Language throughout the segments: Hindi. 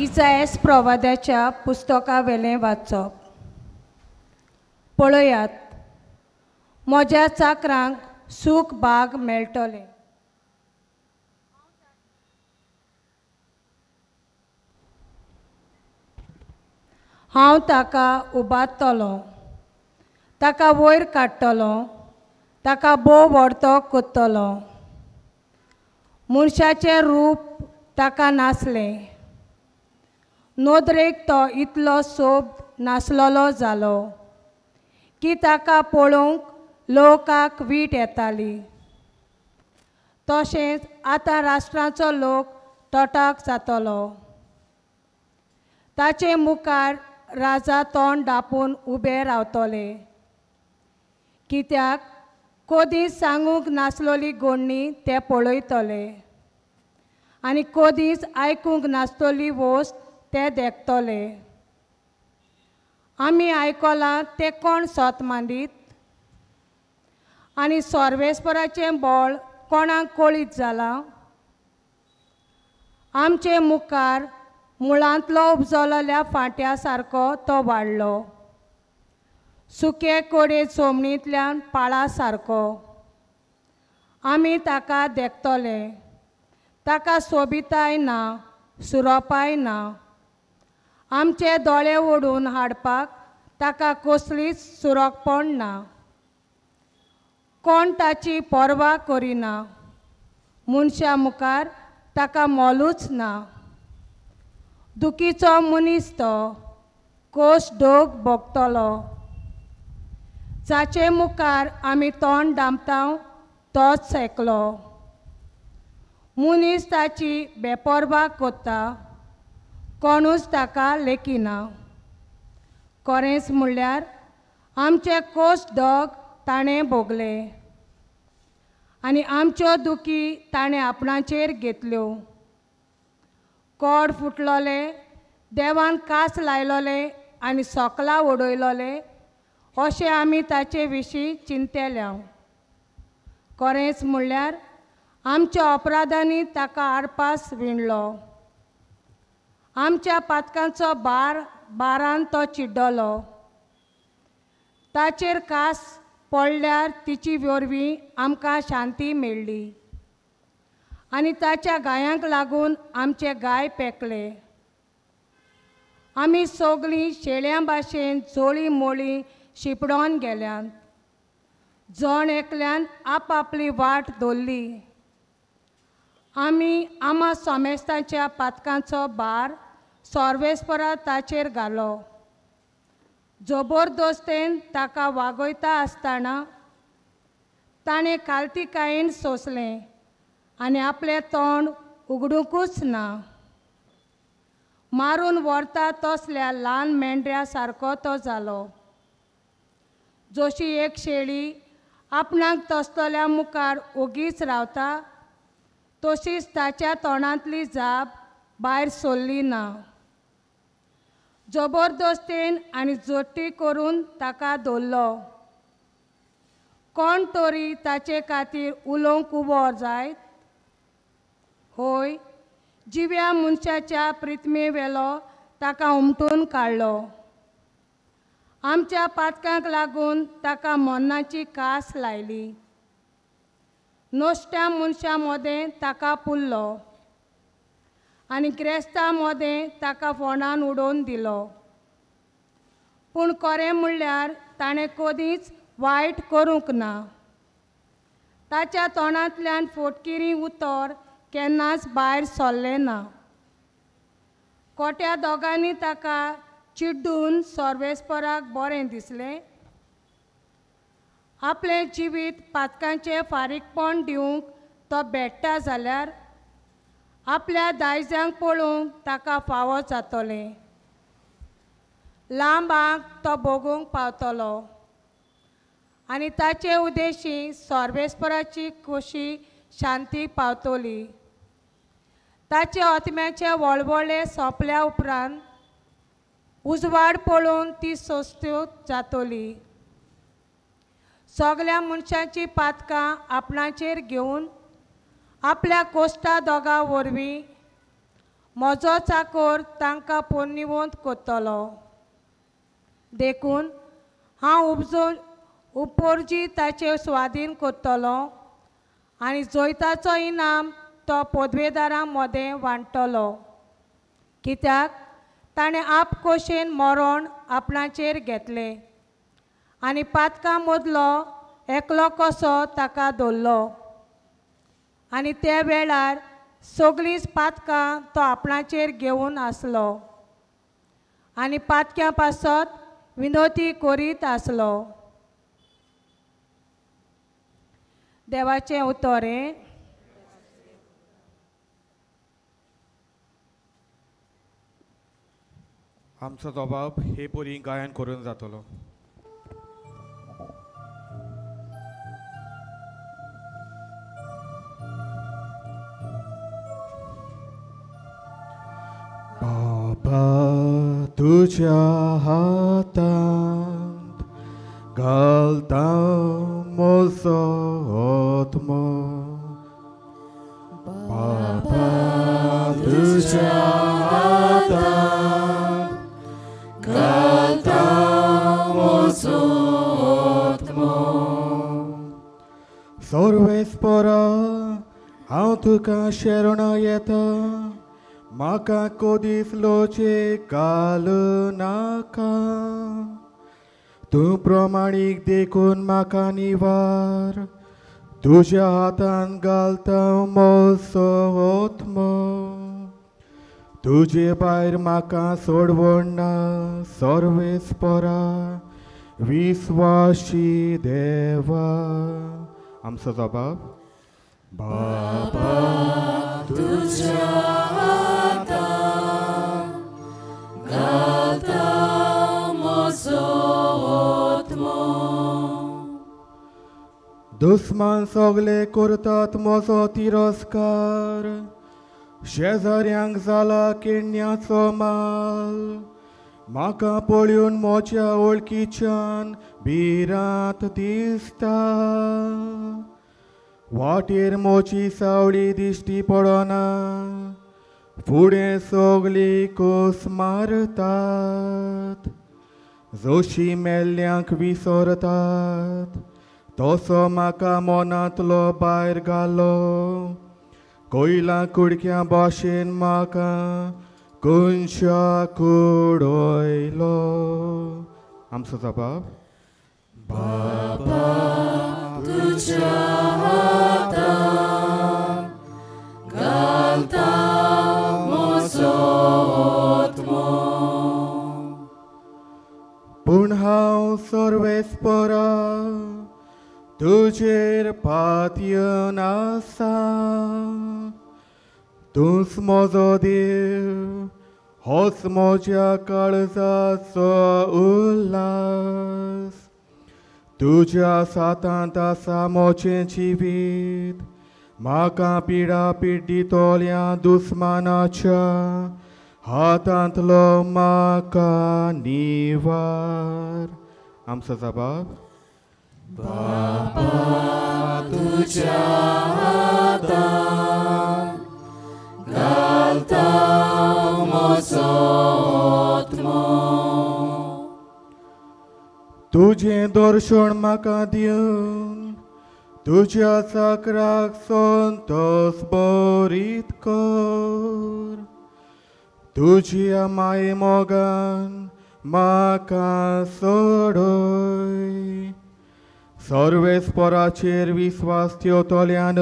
इसायास प्रवाद्याच्या पुस्तका वेलें वाचप. पळयात, म्हज्या चाकरांक सूख भाग मेळटले. हांव ताका उबारतलों, ताका वयर काडटलों, ताका बोव व्हडतो कोत्तलो. मनशाचें रूप ताका नासलें, नोदरेक तो इतलो सोब नासलोलो जालो की ताका पळोवंक लोकांक वीट येताली. तशेंच आतां राष्ट्रांचो लोक तोटाक जातलो. ताचे मुखार राजा तोंड धांपून उबे रावतले, कित्याक कदींच सांगूंक नासलोली गोडणी ते पळयतले आनी कदींच आयकूंक नासतली वस्त ते देखतले. आमी आयकलां ते कोण सोत मांडीत, आनी सोर्वेस्पराचें बळ कोणाक कळीत जालां. आमचे मुखार मुळांतलो उपजलल्या फांट्या सारको तो वाडलो, सुके कोडे चोमणींतल्यान पाळा सारको. आमी ताका देखतले, ताका सोबिताय ना, सुरोपाय ना. आमचे दोळे ओडून हाडपाक ताका कसलीच सुरोकपण ना. कोण ताची पर्वा करिना, मनशा मुखार ताका मोलूच ना. दुखीचो मनीस तो कोस दोग भोगतलो. जाचे मुखार आमी तोंड धांपतांव तोच एकलो. मनीस ताची बेपर्वा कोत्ता, कोणूच ताका लेखिना. खरेंच म्हणल्यार आमचे कोस दोग ताणें भोगले आनी आमच्यो दुखी ताणें आपणाचेर घेतल्यो. कोड फुटलोले, देवान कास लायलोले आनी सोकला उडयलोले अशें आमी ताचे विशीं चिंतेल्या. खरेंच म्हणल्यार आमच्या अपराधांनी ताका आडपास विणलो. आमच्या पातकांचो बारान तो चिड्डलो. ताचेर कास पडल्यार तिची वरवीं आमकां शांती मेळ्ळी आनी ताच्या गायांक लागून आमचे गाय पेकले. आमी सगळीं शेळ्यां भाशेन जोळी मोळी शिपडोन गेल्यांत. जण एकल्यान आपआपली वाट धरली. आमी आमा सोमेस्तांच्या पातकांचो भार सोर्वेस्परा ताचेर घालो. जबरदस्तेन ताका वागयता आसतना ताणें खालतीकायेन सोंसलें आनी आपलें तोंड उगडूंकूच ना. मारून व्हरता तसल्या ल्हान मेंढऱ्या सारको तो जालो. जशी एक शेळी आपणाक तसतल्या मुखार ओगीच रावता, तशीच ताच्या तोंडांतली जाप भायर सरली ना. जबरदस्तेन आनी जोट्टी करून ताका धरलो. कोण तरी ताचे खातीर उलोवंक उबो जायत. होय, जिव्या मनशाच्या प्रितमे वेलो ताका उमटून काडलो. आमच्या पातकांक लागून ताका मरणाची कास लायली. नोश्ट्या मनशां मदें ताका पुरलो आनी क्रेस्तां मदें ताका फोंडान उडोवन दिलो. पूण खरें म्हणल्यार ताणें कदींच वायट करूंक ना. ताच्या तोंडांतल्यान फोटकिरी उतर केन्नाच भायर सरलें ना. खोट्या दोगांनी ताका चिड्डून सोर्वेस्पराक बरें दिसलें. आपलें जिवीत पातकांचें फारीकपण दिवंक तो भेट्टा जाल्यार आपल्या दायजांक पळोवंक ताका फावो जातलें. लांब आंग तो भोगूंक पावतलो आनी ताचे उद्देशी सोर्वेस्पराची खोशी शांती पावतली. ताचे आत्म्याचे वळवळे सोंपल्या उपरांत उजवाड पळोवन ती सोंस्त्यो जातली. सगल्या मनशांची पातकां आपणाचेर घेवन आपल्या कोश्टा दोगा वरवीं म्हजो चाकर तांकां पोरनिवंत कोत्तलो. देखून हांव उपोरजी ताचे स्वाधीन कोत्तलो आनी जोैताचो इनाम तो पदवेदारां मदें वांटतलो. कित्याक ताणें आपकोशेन मरण आपणाचेर घेतलें आनी पातकां मदलो एकलो कसो ताका दवरलो. आनी त्या वेळार सगळींच पातकां तो आपणाचेर घेवन आसलो आनी पातक्यां पासत विनोती करीत आसलो. देवाचें उतोरें. आमचो जबाब हे पोरी गायन करून जातलो. बाबा तुझ्या हातांत घालता म्हजो आत्मा. बाबा तुझ्या हातांत घालता म्हजो आत्मा. सर्वेस्परा हांव तुका शरण येता. म्हाका कोदीस लोचे घाल नाका. तूं प्रमाणीक देखून म्हाका निवार. तुज्या हातान घालता म्हजो आत्मा. तुजे भायर म्हाका सोडवण ना. सर्वेस्परा विस्वाशी देवा. आमचो जबाब. बाबा तुज्या हातान घालता म्हजो आत्मा. दुस्मान सगळे करतात म्हजो तिरस्कार. शेजाऱ्यांक जाला किण्ण्याचो माल. म्हाका पळोवन म्हज्या वळखीच्यान भिरांत दिसता. वाटेर मोची सावळी दिश्टी पडना. फुडें सगळीं कोस मारतात. जशी मेल्ल्यांक विसरतात तसो म्हाका मनांतलो भायर घालो. कोयला कुडक्या भाशेन म्हाका कोनशा कुडयलो. आमचो जबाब. बाबा तुज्या हातान घालता म्हजो आत्मा. पूण हांव सर्वेस्परा तुजेर पातयेन आसा. तूंच म्हजो देव. होच म्हज्या काळजाचो उल्हास. तुज्या सातांत आसा मोचें जिवीत. म्हाका पिडा पिड्डितोल्या दुस्मानाच्या हातांतलो म्हाका निवार. आमचो जबाब. बाबा तुज्या हातान घालता म्हजो आत्मा. तुजें दर्शन म्हाका दिवन तुज्या चाकराक संतोस बरीत कर. तुज्या माये मोगान म्हाका सोडय. सर्वेस्पराचेर विस्वास ठेवतल्यान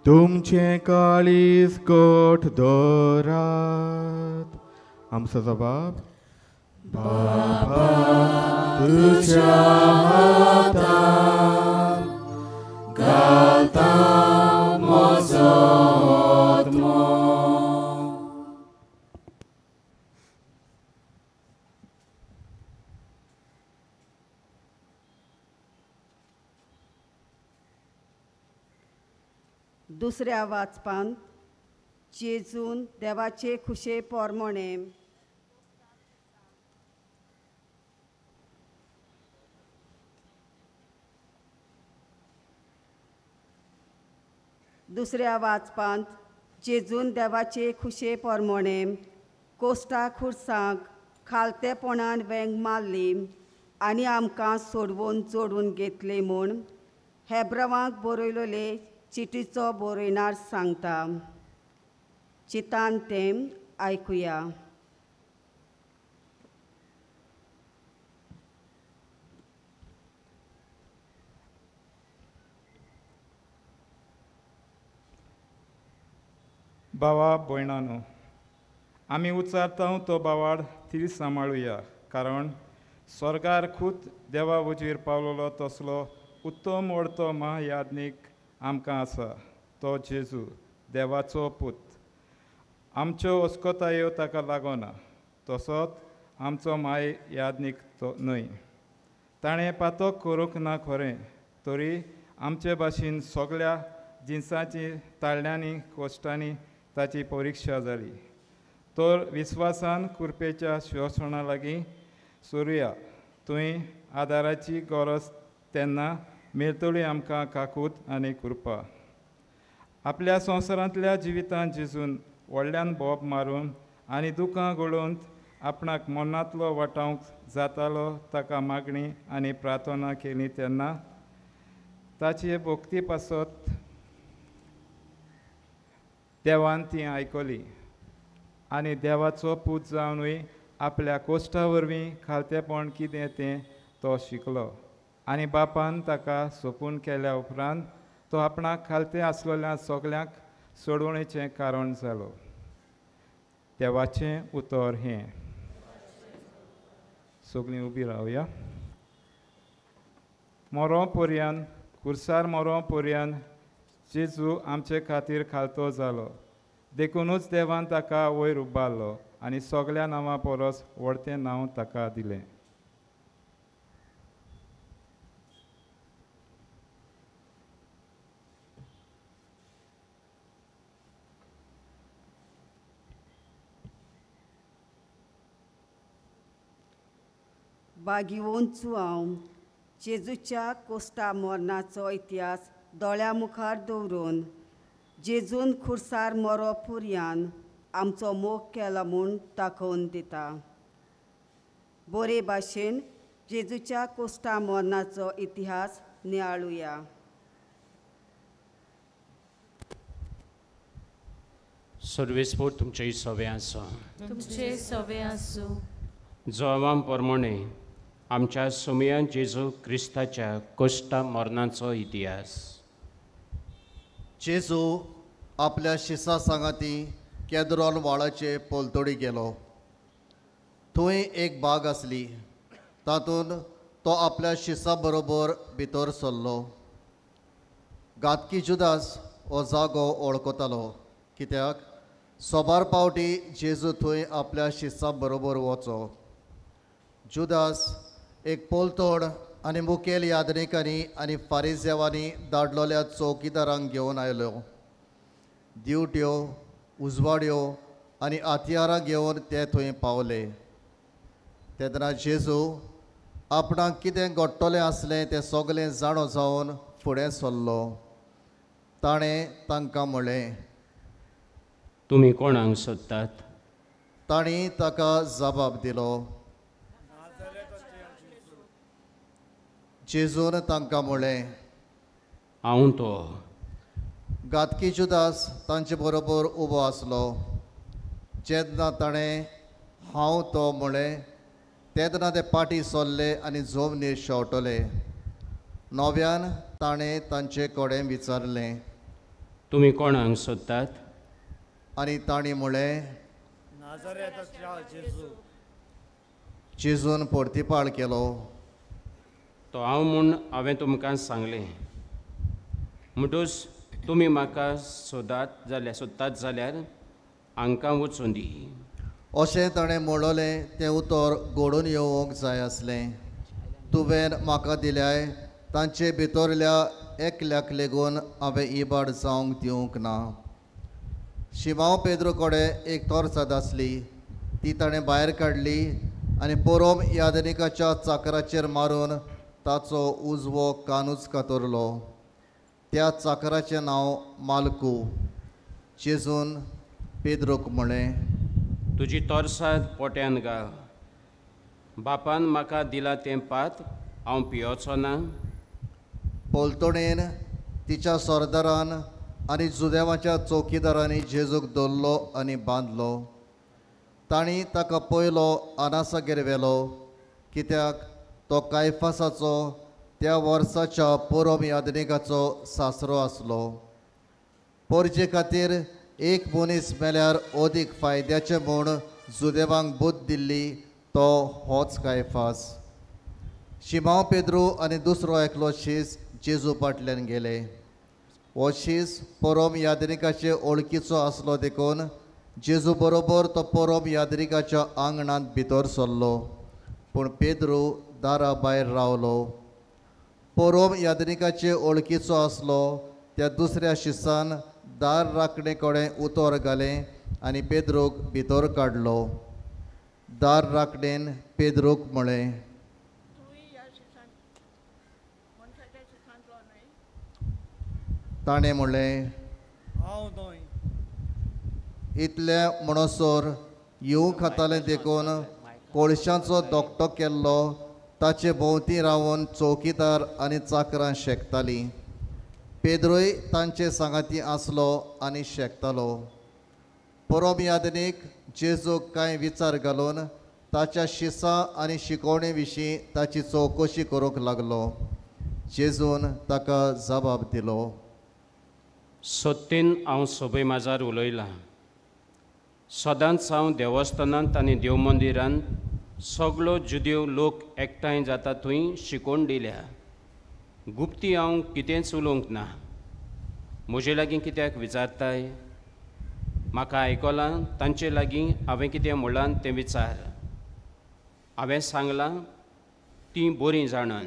तुमचें काळीज घट दवरात. आमचो जबाब. बाबा तुज्या हातान घालता म्हजो आत्मा. दुसऱ्या वाचपान जेजून देवाचे खुशे पोरमोणे. दुसऱ्या वाचपांत जेजून देवाचे खुशे पोरमोणे कोस्टा खुर्सांक खालतेपणान वेंग मारली आनी आमकां सोडवून जोडून घेतले म्हूण हेब्रावांक बरयलोले चिटीचो बरयणार सांगता. चितान तें आयकुया. भावा भयणानो, आमी उच्चारता तो बावाड ती सांबाळुया, कारण स्वर्गार खूद देवा वजीर पावलोलो तसलो उत्तम व्हडतो महायाज्ञीक आमकां आसा, तो जेजू देवाचो पूत. आमच्यो अस्कोतायो ताका लागना, तसोच आमचो माय याज्ञीक तो न्हय. ताणें पातक करूंक ना खरें, तरी आमचे भाशेन सगळ्या जिन्सांची ताळ्यांनी कोश्टांनी ताची परिक्षा जाली. तर विस्वासान कुरपेच्या श्वसणा लागीं सोरुया. थंय आदाराची गरज तेन्ना मेळटली आमकां काकूट आनी कृपा. आपल्या संवसारांतल्या जिवितांत जेजून व्हडल्यान बोब मारून आनी दुखां गळोवन आपणाक मनांतलो वाटावंक जातालो ताका मागणी आनी प्रार्थना केली तेन्ना ताची भोक्ती पासत देवान ती आयकली आनी देवाचो पूत जावनूय आपल्या कोश्टा वरवीं खालतेपण कितें तें तो शिकलो. आनी बापान ताका सोपून केल्या उपरांत तो आपणाक खालते आसलेल्या सगल्यांक सोडवणेचें कारण जालो. देवाचें उतर हें. सगळीं उबी रावया. मरो पर्यान खुर्सार मरो पर्यान जेजू आमचे खातीर खालतो जालो. देखूनच देवान ताका वयर उबारलो आनी सगळ्या नांवां परस व्हडतें नांव ताका दिलें. बागिवोंचू हांव जेजूच्या कोस्टा मरणाचो इतिहास दोळ्या मुखार दवरून जेजून खुर्सार मरो पुर्यान आमचो मोग केला म्हूण दाखोवन दिता. बरे भाशेन जेजूच्या कोस्टा मरणाचो इतिहास नियाळुया. सर्वेस्पोर तुमचे सवे आसूं. तुमचे सवे आसूं. जवान प्रमाणे आमच्या सुमयान जेजू क्रिस्ताच्या कोश्टा मरणाचो इतिहास. जेजू आपल्या शिसा सांगाती केद्रोन वाळाचे पोलतोडी गेलो. थंय एक बाग आसली. तातूंत तो आपल्या शिसा बरोबर भितर सरलो. गातकी जुदास हो जागो वळखतालो, कित्याक सोबार पावटी जेजू थंय आपल्या शिसा बरोबर वचो. जुदास एक पोलतोड आनी मुखेल यादनिकांनी आनी फारिजेवांनी धाडलोल्या चौकीदारांक घेवन आयलो. दिवट्यो, उजवाड्यो आनी हातयारां घेवन ते थंय पावले. तेन्ना जेजू आपणाक कितें घडटलें आसलें तें सगळें जाणो जावन फुडें सरलो. ताणें तांकां म्हणलें, तुमी कोणाक सोदतात? तांणी ताका जबाब दिलो. जेजून तांकां म्हणलें, हांव तो. गातकी जुदास तांचे बरोबर उबो आसलो. जेन्ना ताणें हांव तो म्हणलें तेन्ना ते पाटी सरले आनी जमनीर शेवटले. नव्यान ताणें तांचे कडेन विचारलें, तुमी कोणाक सोदतात? आनी तांणी म्हणलें, जेजून परतीपाळ केलो, तो हांव म्हूण हांवें तुमकां सांगलें. म्हणटूच तुमी म्हाका सोदतात जाल्यार हांकां वचून दी. अशें ताणें म्हणलें तें उतर घडून येवंक जाय आसलें. तुवें म्हाका दिल्याय तांचे भितरल्या एकल्याक लेगून हांवें इबाड जावंक दिवंक ना. शिमांव पेद्रू कडेन एक तोरसाद आसली. ती ताणें भायर काडली आनी पोरोम यादनिकाच्या चाकराचेर मारून ताचो उजवो कानूच कातरलो. त्या चाकराचें नांव मालकू. जेजून पेद्रोक म्हळें, तुजी तोरसाद पोट्यान घाल. बापान म्हाका दिला तें पात हांव पियोचो ना. पोलतोणेन तिच्या सरदारान आनी जुदेवाच्या चौकीदारांनी जेजूक दवरलो आनी बांदलो. तांणी ताका पयलो आनासागेर व्हेलो, कित्याक तो कायफासाचो त्या वर्साच्या पुरम यादनिकाचो सासरो आसलो. पोरजे खातीर एक मनीस मेल्यार अदीक फायद्याचें म्हूण जुदेवांक बुद्द दिल्ली तो होच कायफास. शिमांव पेद्रू आनी दुसरो एकलो शीस जेजू फाटल्यान गेले. हो शीस पुरम यादनिकाचे ओळखीचो आसलो देखून जेजू बरोबर तो पुरम यादनिकाच्या आंगणांत भितर सरलो, पूण पेद्रू दारा भायर रावलो. पुरम यादनिकाचे ओळखीचो आसलो त्या दुसऱ्या शिसान दार राखणे कडेन उतर घालें आनी पेद्रूक भितर काडलो. दार राखणेन पेद्रूक म्हळें, ताणें म्हणलें, हांव न्हय. इतल्या म्हणसर येवं खातालें देखून कोळशांचो दोगटो केल्लो ताचे भोंवती रावन चौकीदार आनी चाकरां शेकतालीं. पेद्रूय तांचे सांगाती आसलो आनी शेकतालो. पुरम यादनीक जेजूक कांय विचार घालून ताच्या शिसां आनी शिकोवणे विशीं ताची चवकशी करूंक लागलो. जेजून ताका जबाब दिलो, सत्तेन हांव सोबे माजार उलयलां. सदांच हांव देवस्थानांत आनी देव मंदिरांत सगळो जुदेव लोक एकठांय जाता थंय शिकोवन दिल्या. गुप्ती हांव कितेंच उलोवंक ना. म्हजे लागीं कित्याक विचारताय? म्हाका आयकलां तांचे लागीं हांवें कितें म्हणलां तें विचार. हांवें सांगलां तीं बरीं जाणान.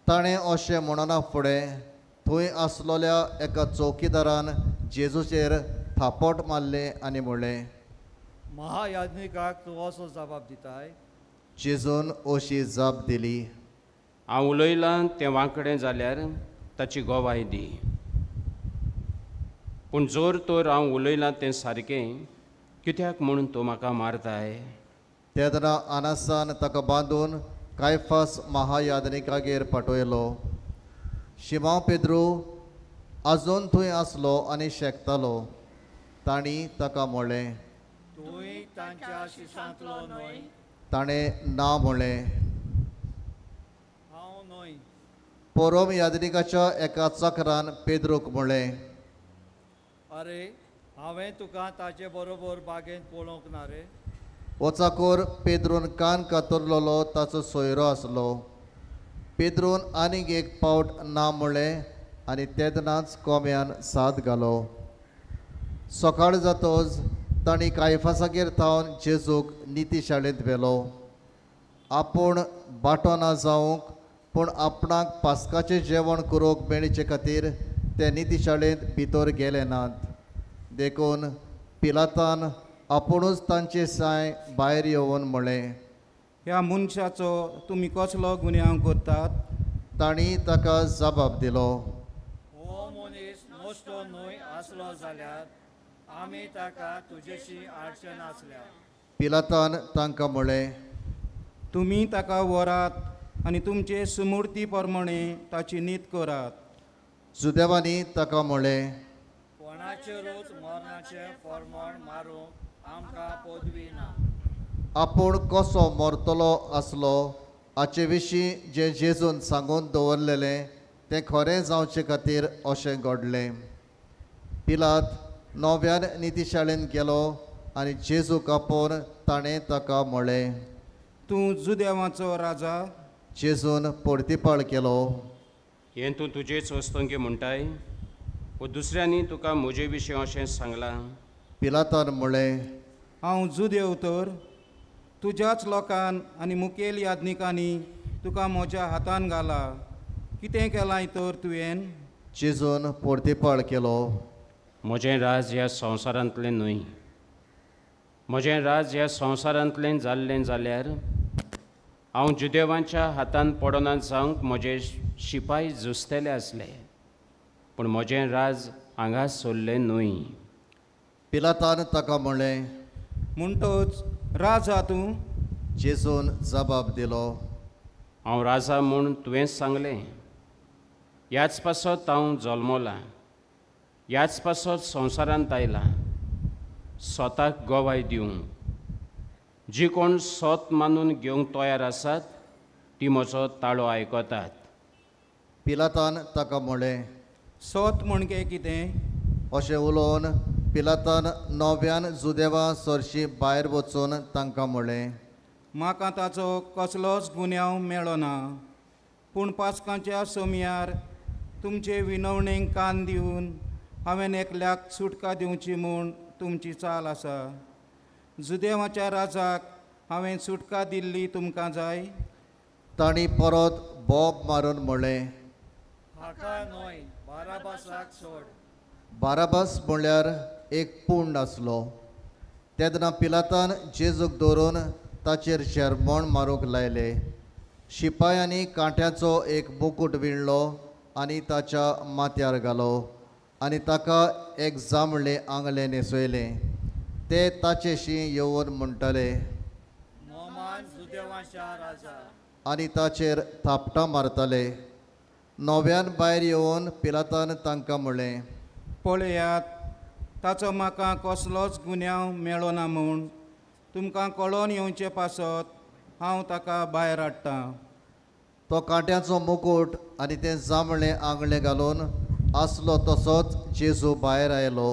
ताणें अशें म्हणना फुडें थंय आसलोल्या एका चौकीदारान जेजूचेर थापट मारलें आनी म्हणलें, महायाजनिकाक तूं असो जबाब दिताय? जेजून अशी जाप दिली, हांव उलयलां तें वांकडें जाल्यार ताची गोवाय दी. पूण जोर तर हांव उलयलां तें सारकें, कित्याक म्हणून तूं म्हाका मारताय? तेदना आनासान ताका बांदून कायफास महायाजनिकागेर पाठयलो. शिमांव पेद्रू आजून थंय आसलो आनी शेकतालो. तांणी ताका म्हणलें, तूंय तांच्या शिसांतलो न्हय? ताणें ना म्हणलें. हांव न्हय. पुरम याजनिकाच्या एका चाकरान पेद्रूक म्हणलें, अरे, हांवें तुका ताचे बरोबर बागेंत पळोवंक ना रे. वचाकोर पेद्रून कान कातरलेलो ताचो सोयरो आसलो. पेद्रून आनीक एक पावट ना म्हणलें आनी तेदनाच कोंब्यान साद घालो. सकाळ जातच तांणी कायफासागेर थावन जेजूक नितीशाळेंत व्हेलो. आपूण बाटो ना जावंक पूण आपणाक पास्काचें जेवण करूंक मेळचे खातीर ते नितीशाळेंत भितर गेले नात. देखून पिलातान आपुणूच तांचे साय भायर येवन म्हणलें, ह्या मनशाचो तुमी कसलो गुन्यांव करतात? तांणी ताका जबाब दिलो, हो मनीस मोस्तो न्हय आसलो जाल्यार आमी ताका तुजेशी आडचण नासल्या. पिलातान तांकां म्हणलें, तुमी ताका व्हरात आनी तुमचे सुमूर्ती प्रमाणे ताची नीत करात. जुदेवांनी ताका म्हणलें, कोणाचेरूच मरणाचे फर्मण मारूंक आमकां पदवी ना. आपूण कसो मरतलो आसलो हाचे विशीं जें जेजून सांगून दवरलेलें तें खरें जावचे खातीर अशें घडलें. पिलात नव्यान नितीशाळेंत गेलो आनी जेजूक आपोवन ताणें ताका म्हणलें, तूं जुदेवाचो राजा? जेजून परतीपाळ केलो, हें तूं तुजेच वस्तूंक म्हणटाय वो दुसऱ्यांनी तुका म्हजे विशीं अशें सांगलां? पिलातान म्हणलें, हांव जुदेव तर? तुज्याच लोकान आनी मुखेल याज्ञिकांनी तुका म्हज्या हातान घाला. कितें केलां तर तुवें? जेजून परतीपाळ केलो, म्हजें राज ह्या संवसारांतलें न्हय. म्हजें राज ह्या संवसारांतलें जाल्लें जाल्यार हांव जुदेवांच्या हातान पडना जावंक म्हजे शिपाय झुजतेले आसले. पूण म्हजें राज हांगा सोल्लें न्हय. पिलातान ताका म्हणलें, म्हणटोच राजा तूं? जेजून जबाब दिलो, हांव राजा म्हूण तुवेंच सांगलें. ह्याच पासत हांव जल्मला, ह्याच पासत संवसारांत आयलां, स्वताक गोवाय दिवंक. जी कोण सोत मानून घेवंक तयार आसात ती म्हजो ताळो आयकतात. पिलातान ताका म्हणलें, सोत म्हणजे कितें? अशें उलोवन पिलातान नव्यान जुदेवा सरशी भायर वचून तांकां म्हणलें, म्हाका ताचो कसलोच गुन्यांव मेळ्ळो ना. पूण पास्काच्या सोमयार तुमचे विनवणेक कान दिवन हांवें एकल्याक सुटका दिवची म्हूण तुमची चाल आसा. जुदेवाच्या राजाक हांवें सुटका दिल्ली तुमकां जाय? तांणी परत बोब मारून म्हणलें, हाका न्हय, बाराबासाक सोड. बाराबास म्हणल्यार एक पुंड आसलो. तेदना पिलातान जेजूक दवरून ताचेर शरमोण मारूंक लायले. शिपायांनी कांट्याचो एक मुकुट विणलो आनी ताच्या माथ्यार घालो आनी ताका एक जांबळें आंगलें न्हेसयलें. ते ताचेशी येवन म्हणटाले, मोमान जुदेवाच्या राजा. आनी ताचेर थापटां मारताले. नव्यान भायर येवन पिलातान तांकां म्हणलें, पळयात, ताचो म्हाका कसलोच गुन्यांव मेळ्ळो ना म्हूण तुमकां कळोवन येवचे पासत हांव ताका भायर हाडटां. तो कांट्याचो मुकुट आनी तें जांबळें आंगलें घालून आसलो तसोच जेजू भायर आयलो.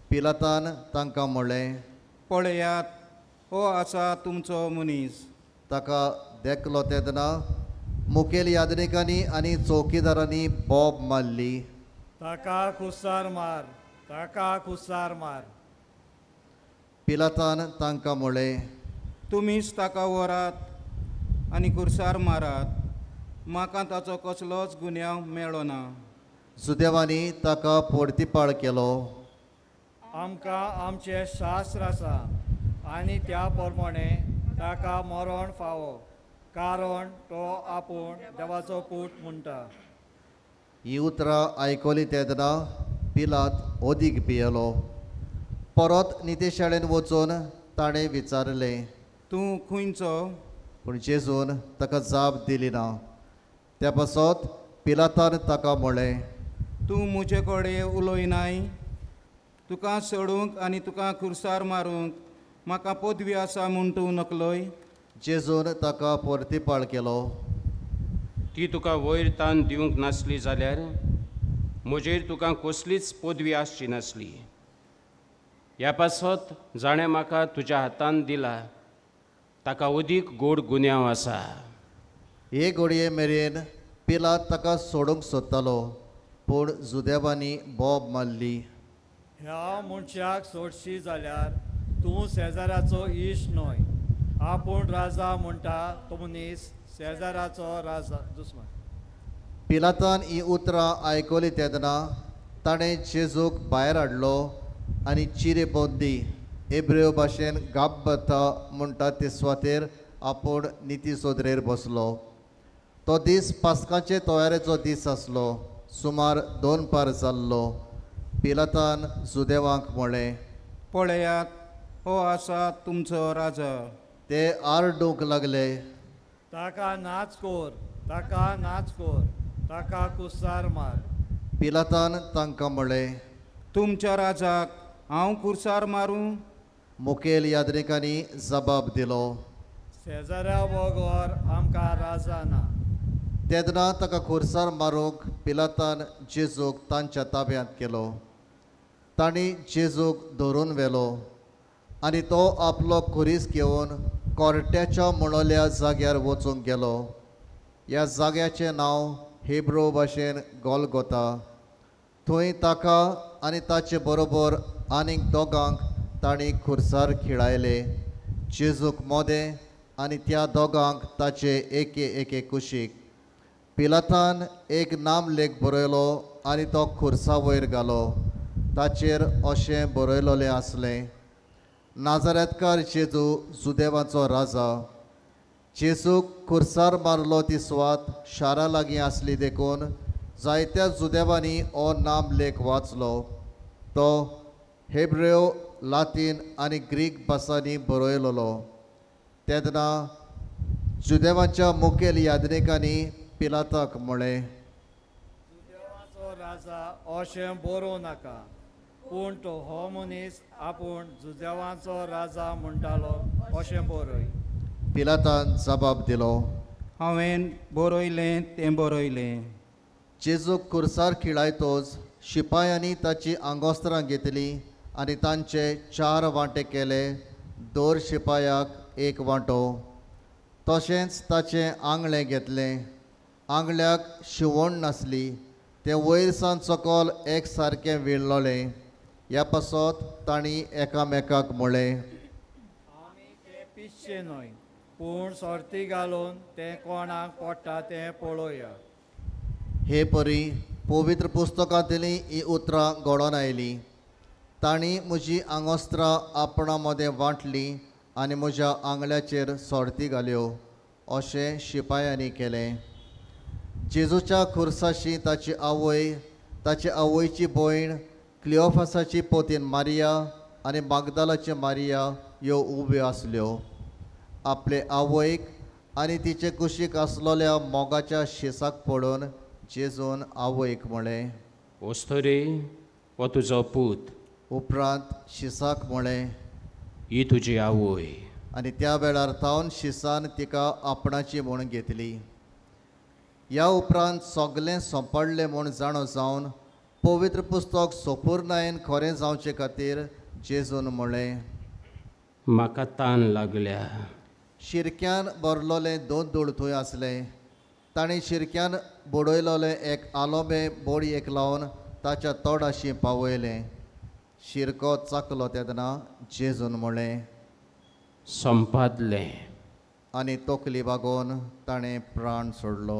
पिलातान तांकां म्हणलें, पळयात, हो आसा तुमचो मनीस. ताका देखलो तेदना मुखेल यादनिकांनी आनी चौकीदारांनी बोब मारली. ताका खुसार मार, ताका खुसार मार. पिलातान तांकां म्हणलें, तुमीच ताका व्हरात आनी खुर्सार मारात. म्हाका ताचो कसलोच गुन्यांव मेळ्ळो ना. सुदेवानी ताका पोरतीपाळ केलो. आमकां आमचें शास्त्र आसा आनी त्या प्रमाणे ताका मरण फावो, कारण तो आपूण देवाचो पूत म्हणटा. ही उतरां आयकली तेदना पिलात ओदीक भियेलो. परत नितेशाळेन वचून ताणें विचारलें, तूं खुंयचो? पूण जेजून ताका जाप दिली ना. त्या पासत पिलातान ताका म्हणलें, तूं म्हजे कडेन उलयनाय? तुका सोडूंक आनी तुका खुर्सार मारूंक म्हाका पदवी आसा म्हूण तूं नकलोय? जेजून ताका पोरतीपाळ केलो. ती तुका वयर तान दिवंक नासली जाल्यार म्हजेर तुका कसलीच पदवी आसची नासली. ह्या पासत जाणें म्हाका तुज्या हातान दिला ताका अदीक गोड गुन्यांव आसा. हे घडये मेरेन पिलात ताका सोडूंक सोदतालो, पूण जुदेवांनी बोब मारली. ह्या मनशाक सोडशी जाल्यार तूं शेजाऱ्याचो इश्ट न्हय. आपूण राजा म्हणटा तो मनीस शेजाऱ्याचो राजा दुस्मान. पिलातान ही उतरां आयकली तेदना ताणें जेजूक भायर हाडलो आनी चिरे बोंदी हेब्रेव भाशेन गाब्बता म्हणटा ते सुवातेर आपूण निती सोदरेर बसलो. तो दीस पास्काचे तयारेचो दीस आसलो. सुमार 2 पार जाल्लो. पिलातान जुदेवांक म्हणलें, पळयात, हो आसा तुमचो राजा. ते आरडूंक लागले. ताका नाच कोर, ताका नाच कोर, ताका कुसार मार. पिलातान तांकां म्हणलें, तुमच्या राजाक हांव खुर्सार मारूं? मुखेल यादनिकांनी जबाब दिलो, शेजाऱ्या बरोबर आमकां राजा ना. तेदना ताका खुर्सार मारूंक पिलातान जेजूक तांच्या ताब्यांत केलो. तांणी जेजूक धरून व्हेलो आनी तो आपलो खुरीस घेवन कोर्ट्याच्या म्हणोल्या जाग्यार वचूंक गेलो. ह्या जाग्याचें नांव हेब्रो भाशेन गोलगोथा. थंय ताका आनी ताचे बरोबर आनीक दोगांक तांणी खुर्सार खिळायले. जेजूक मोदें आनी त्या दोगांक ताचे एके एके कुशीक. पिलातान एक नामलेख बरयलो आनी तो खुर्सा वयर घालो. ताचेर अशें बरयलोलें आसलें, नाजारेतकार जेजू जुदेवाचो राजा. जेजूक खुर्सार मारलो ती सुवात शारा लागीं आसली देखून जायत्या जुदेवांनी हो नामलेख वाचलो. तो हेब्रेव लातीन आनी ग्रीक भासांनी बरयलोलो. तेन्ना जुदेवांच्या मुखेल यादनिकांनी पिलाताक म्हळें, देवाचो राजा अशें बरोवं नाका, पूण तो हो मनीस आपूण जुदेवांचो राजा म्हणटालो अशें बरय. पिलातान जबाब दिलो, हांवें बरयलें तें बरयलें. जेजूक खुर्सार खिळायतोच शिपायांनी ताची आंगोस्त्रां घेतली आनी तांचे 4 वांटे केले, दर शिपायाक एक वांटो. तशेंच ताचें आंगलें घेतलें. आंगल्याक शिवण नासली, तें वयर सावन सकयल एक सारकें विणलोलें. ह्या पासत तांणी एकामेकाक म्हळें, आमी तें पिसचे न्हय, पूण सर्ती घालून तें कोणाक पडटा तें पळोवया. हे परी पवित्र पुस्तकांतलीं ही उतरां घडोवन आयलीं. तांणी म्हजी आंगोस्त्रां आपणा मदें वांटलीं आनी म्हज्या आंगल्याचेर सोर्ती घाल्यो, अशें शिपायांनी केलें. जेजूच्या खुर्साशी ताची आवय, ताचे आवयची भयण, क्लिओफासाची पोतीन मारिया आनी मागदालाची मारिया ह्यो उब्यो आसल्यो. आपले आवयक आनी तिचे कुशीक आसलोल्या मोगाच्या शिसाक पडून जेजून आवयक म्हळें, ओस्तोरे हो तुजो पूत. उपरांत शिसाक म्हळें, ही तुजी आवय. आनी त्या वेळार तावन शिसान तिका आपणाची म्हूण घेतली. ह्या उपरांत सगलें सोंपडलें म्हूण जाणो जावन पवित्र पुस्तक सोपूर्णायेन खरें जावचे खातीर जेजून म्हळें, म्हाका तान लागल्या. शिरक्यान भरलोले 2 दूड थंय आसले. तांणी शिरक्यान बुडयलोले एक आलोबें बोडयेक लावन ताच्या तोंडाशी पावयलें. शिरको चाकलो तेन्ना जेजून म्हळें, संपादलें. आनी तोकली बागोवन ताणें प्राण सोडलो.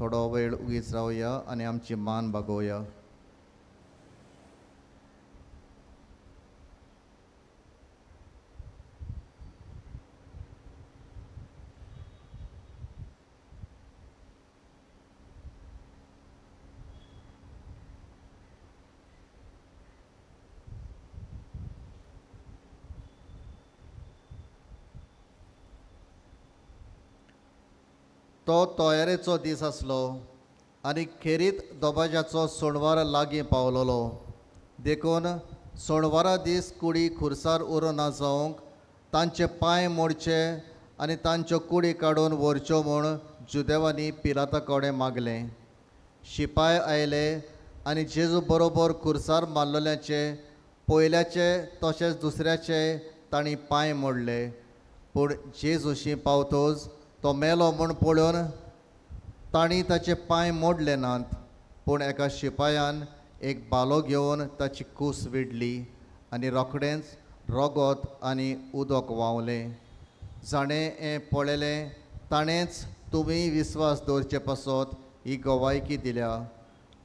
थोडो वेळ उगीच रावया आनी आमची मान बागोवया. तो तोयरेचो दीस आसलो आनी खेरीत दोबाज्याचो सोणवार लागीं पावलोलो. देखून सोणवारा दीस कुडी खुर्सार उरो ना जावंक तांचे पांय मोडचे आनी तांच्यो कुडी काडून व्हरच्यो म्हूण जुदेवांनी पिलाता कडेन मागलें. शिपाय आयले आनी जेजू बरोबर खुर्सार मारलोल्याचे पयल्याचे तशेंच दुसऱ्याचे तांणी पांय मोडले. पूण जेजूशी पावतोच तो मेलो म्हूण पळोवन तांणी ताचे पांय मोडले नात. पूण एका शिपायान एक बालो घेवन ताची कूस विडली आनी रोखडेंच रगत आनी उदक व्हांवलें. जाणें हें पळयलें ताणेंच तुमी विस्वास दवरचे पासत ही गोवायकी दिल्या.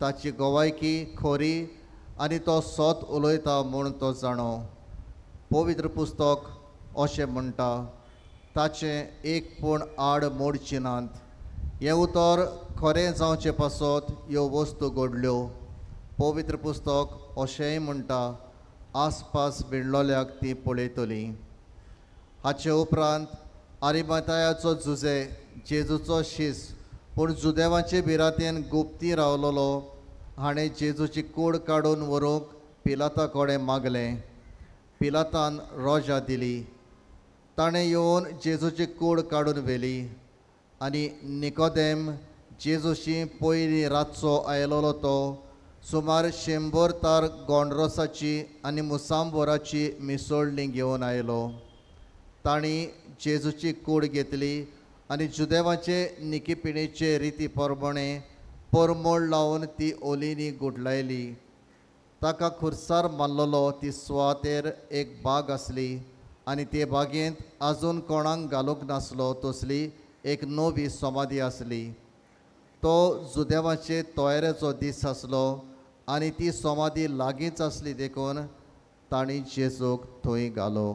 ताची गोवायकी खरी आनी तो सोत उलयता म्हूण तो जाणो. पवित्र पुस्तक अशें म्हणटा, ताचें एक पूण आड मोडची नात. हें उतर खरें जावचे पासत ह्यो वस्तू घडल्यो. पवित्र पुस्तक अशेंय म्हणटा, आसपास विणलोल्याक ती पळयतलीं. हाचे उपरांत आरिमातायाचो जुजे, जेजूचो शीस पूण जुदेवाचे भिरांतेन गुप्ती रावलोलो, हाणें जेजूची कूड काडून व्हरूंक पिलाता कडेन मागलें. पिलातान रोजा दिली. ताणें येवन जेजूची कूड काडून व्हेली. आनी निकोदेम जेजूशी पयलीं रातचो आयलोलो तो सुमार 100 तार गोंडरोसाची आनी मुसांबोराची मिसळणी घेवन आयलो. तांणी जेजूची कूड घेतली आनी जुदेवाचे निकीपिणेचे रिती प्रमाणे परमोळ लावन ती ओलींनी गुठलायली. ताका खुर्सार मारलोलो ती सुवातेर एक बाग आसली आनी ते बागेंत आजून कोणाक घालूंक नासलो तसली एक नवी समाधी आसली. तो जुदेवाचे तोयरेचो दीस आसलो आनी ती समाधी लागींच आसली देखून तांणी जेजूक थंय घालो.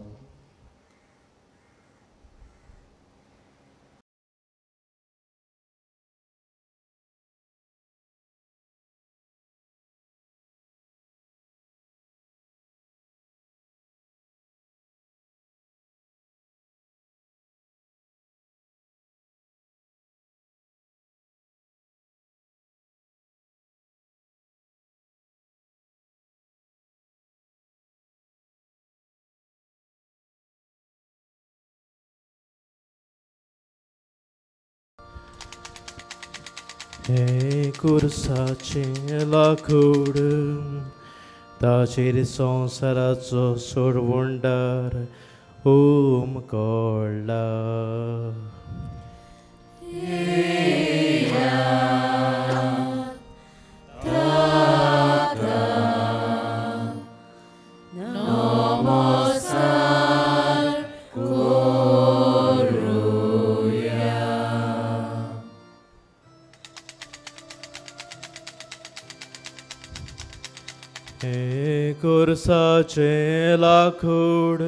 हे कुर्साचें लाकूड ताचेर संवसाराचो सोडवंडार उमकोळ्ळा. हे कुर्साचें लाकूड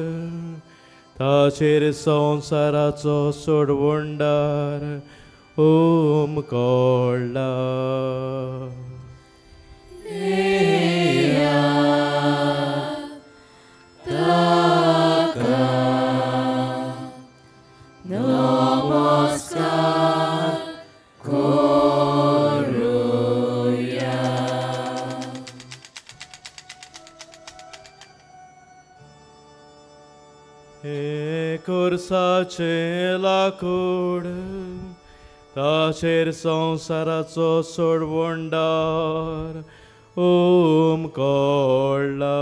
ताचेर संवसाराचो सोडवंडार उमकोळ्ळा. हे कुर्साचें लाकूड ताचेर संवसाराचो सोडवंडार उमकोळ्ळा.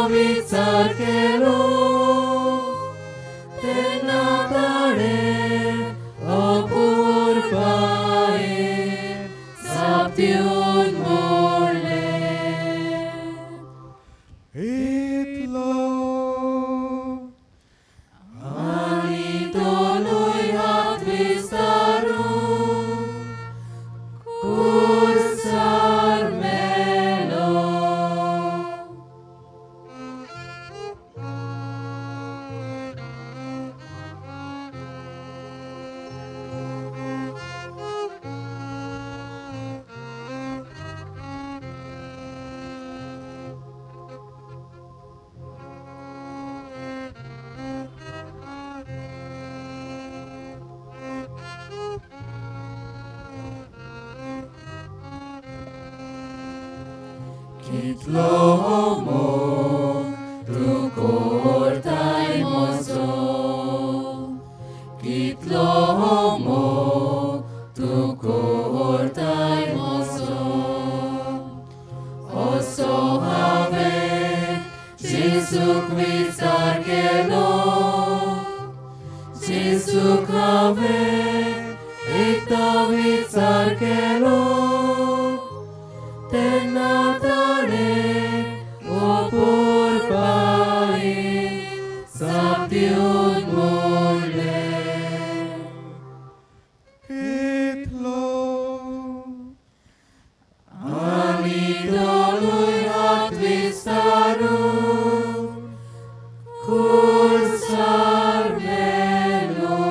विचार केलो तेन्ना ताणें कितलो मोग तूं करताय म्हजो, कितलो मोग तूं करताय म्हजो. असो हांवें जेजूक विचार केलो, जेजूक हांवें एकदां विचार केलो, तेन्ना ताणें ओपूर पांय जाप दिवन म्हणलें, इतलो आनी दोनूय हात विस्तारून खुर्सार मेलो.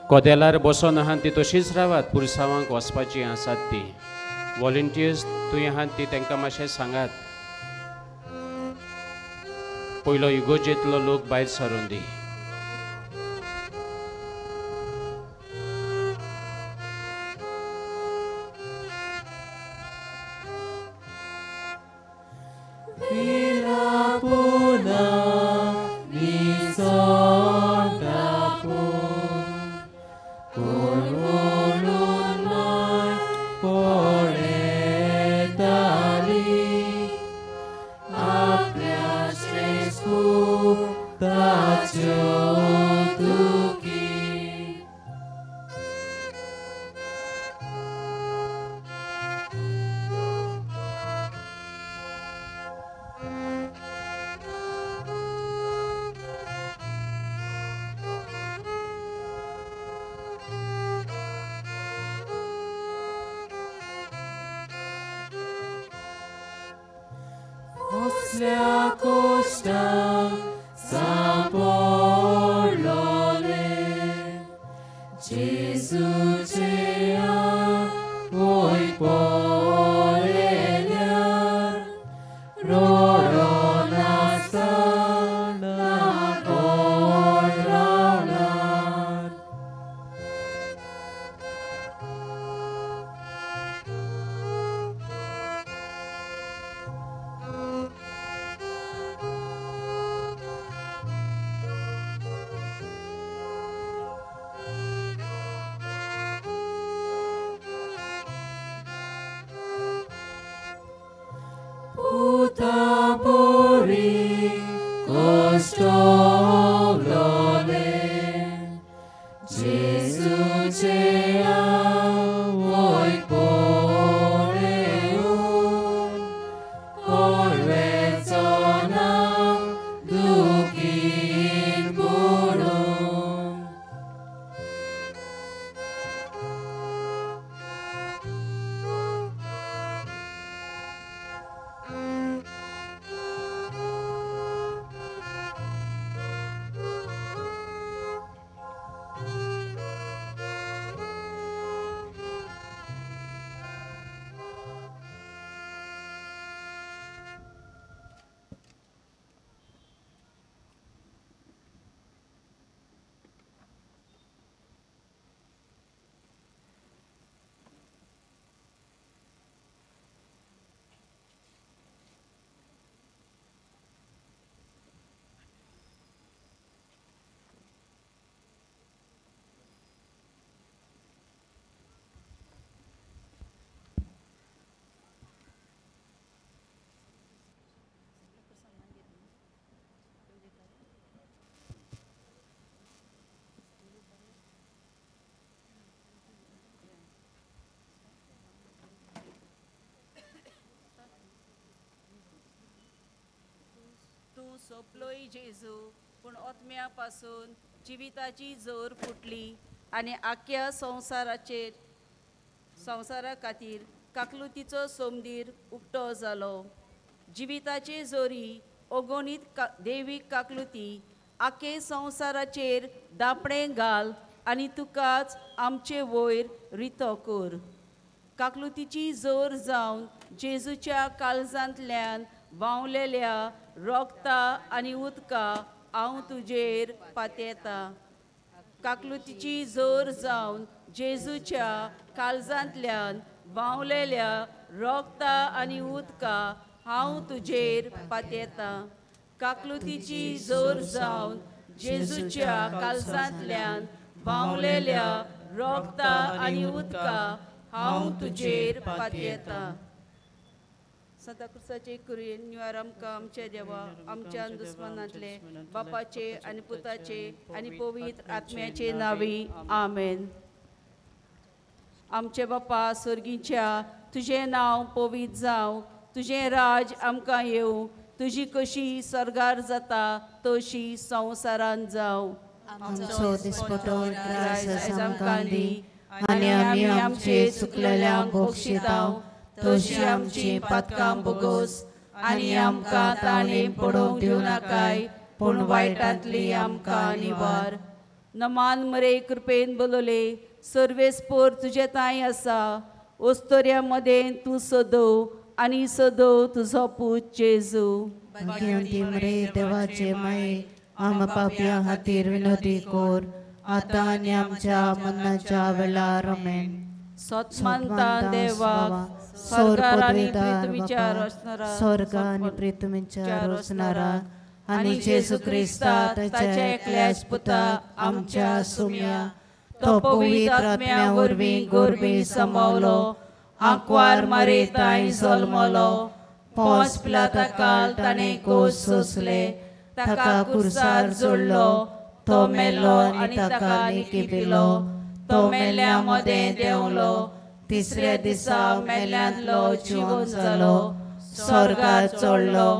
कोदेलार बसून आहात ती तशीच रावात. पुरसांवांक वचपाची आसात ती. वॉलंटियर्स तुय आहात ती तांकां मातशें सांगात. पयलो इगोजेंतलो लोक भायर सरून दी. सोपलोय जेजू पूण ओतम्या पासून जिविताची जोर फुटली आनी आख्या संवसारा खातीर काकलुतीचो सोमदीर उक्तो जालो. जिविताचे जोरी ओगोनीत देवीक काकलुती आखे संवसाराचेर दापणें घाल आनी तुकाच आमचे वयर रितो कर. काकलुतीची जोर जावन जेजूच्या काळजांतल्यान व्हांवलेल्या रोगता आनी उदका हांव तुजेर पातयेतां. काकलुतीची जोर जावन जेजूच्या काळजांतल्यान व्हांवलेल्या रोगता आनी उदका हांव तुजेर पातयेतां. काकलुतीची जोर जावन जेजूच्या काळजांतल्यान व्हांवलेल्या रोगता आनी उदका हांव तुजेर पातयेतां. सदा क्रुसाचे कुरेन निवार आमकां आमच्या देवा आमच्या दुस्मनांतले बापाचे आनी पुताचे आनी पवित्र आत्म्याचे नांवी आमेन. आमचे बापा स्वर्गीच्या तुजें नांव पवित्र जावं, तुजें राज आमकां येवं, तुजी कशी स्वर्गार जाता तशी संवसारांत जावं. आमचो दिसपटो आयज आमकां दी आनी आमी आमचे चुकलेल्यांक बक्षितांव तशी आमची पातकां बोगोस आनी आमकां ताणें पडोवंक दिवं नाकाय पूण वायटांतली आमकां निवार. नमान मरे कृपेन बोलोले सर्वेस्पोर तुजे ताई आसा. ओस्तोऱ्या मदें तूं सदव आनी सदव तुजो पूत जेजू. भाग्यवंती मरे देवाचे माये आम पापयां खातीर विनोदी कोर आतां आनी आमच्या मरणाच्या वेळार आमेन. सत्मानता देवा स्वर्गार आनी पृथ्वीच्या रचणारा आनी जेजू क्रिस्ता ताच्या एकल्याच पुता आमच्या सुम्या तो पवित्र आत्म्या वरवीं गोरबी समावलो आंकवार मारे ताई जल्मलो. पोंच पिलाता काल ताणें कोस सोंसले ताका कुर्सार जोडलो. तो मेलो आनी ताका निकिपिलो. तो मेल्या मदें देंवलो. तिसऱ्या दिसा मेल्यांतलो जिवंत जालो. स्वर्गार चडलो.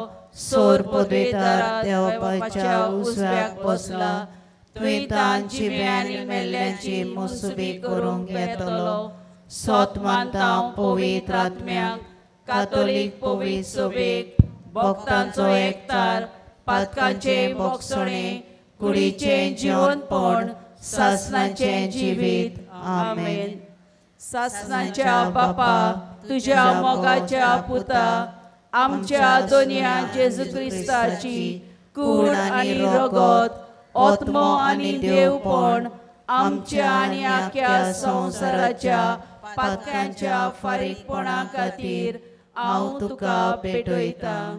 सोर पदवेदार देवाच्या उजव्याक बसला. थंय तां जिव्यांनी मेल्ल्यांची मुसुबी करूंक येतलो. सोत मानता हांव पवित्र आत्म्याक कातोलीक पवित्र सभेक भक्तांचो एकठार पातकांचे बोगसणे कुडीचें जिवंतपण सासणाचें जिवीत आमेन. सासणाच्या बापा तुज्या मोगाच्या पुता आमच्या दोनया जेजू क्रिस्ताची कूड आनी रगत ओत्मो आनी देवपण आमच्या आनी आख्या संवसाराच्या पातकांच्या फारीकपणा खातीर हांव तुका पेटयतां.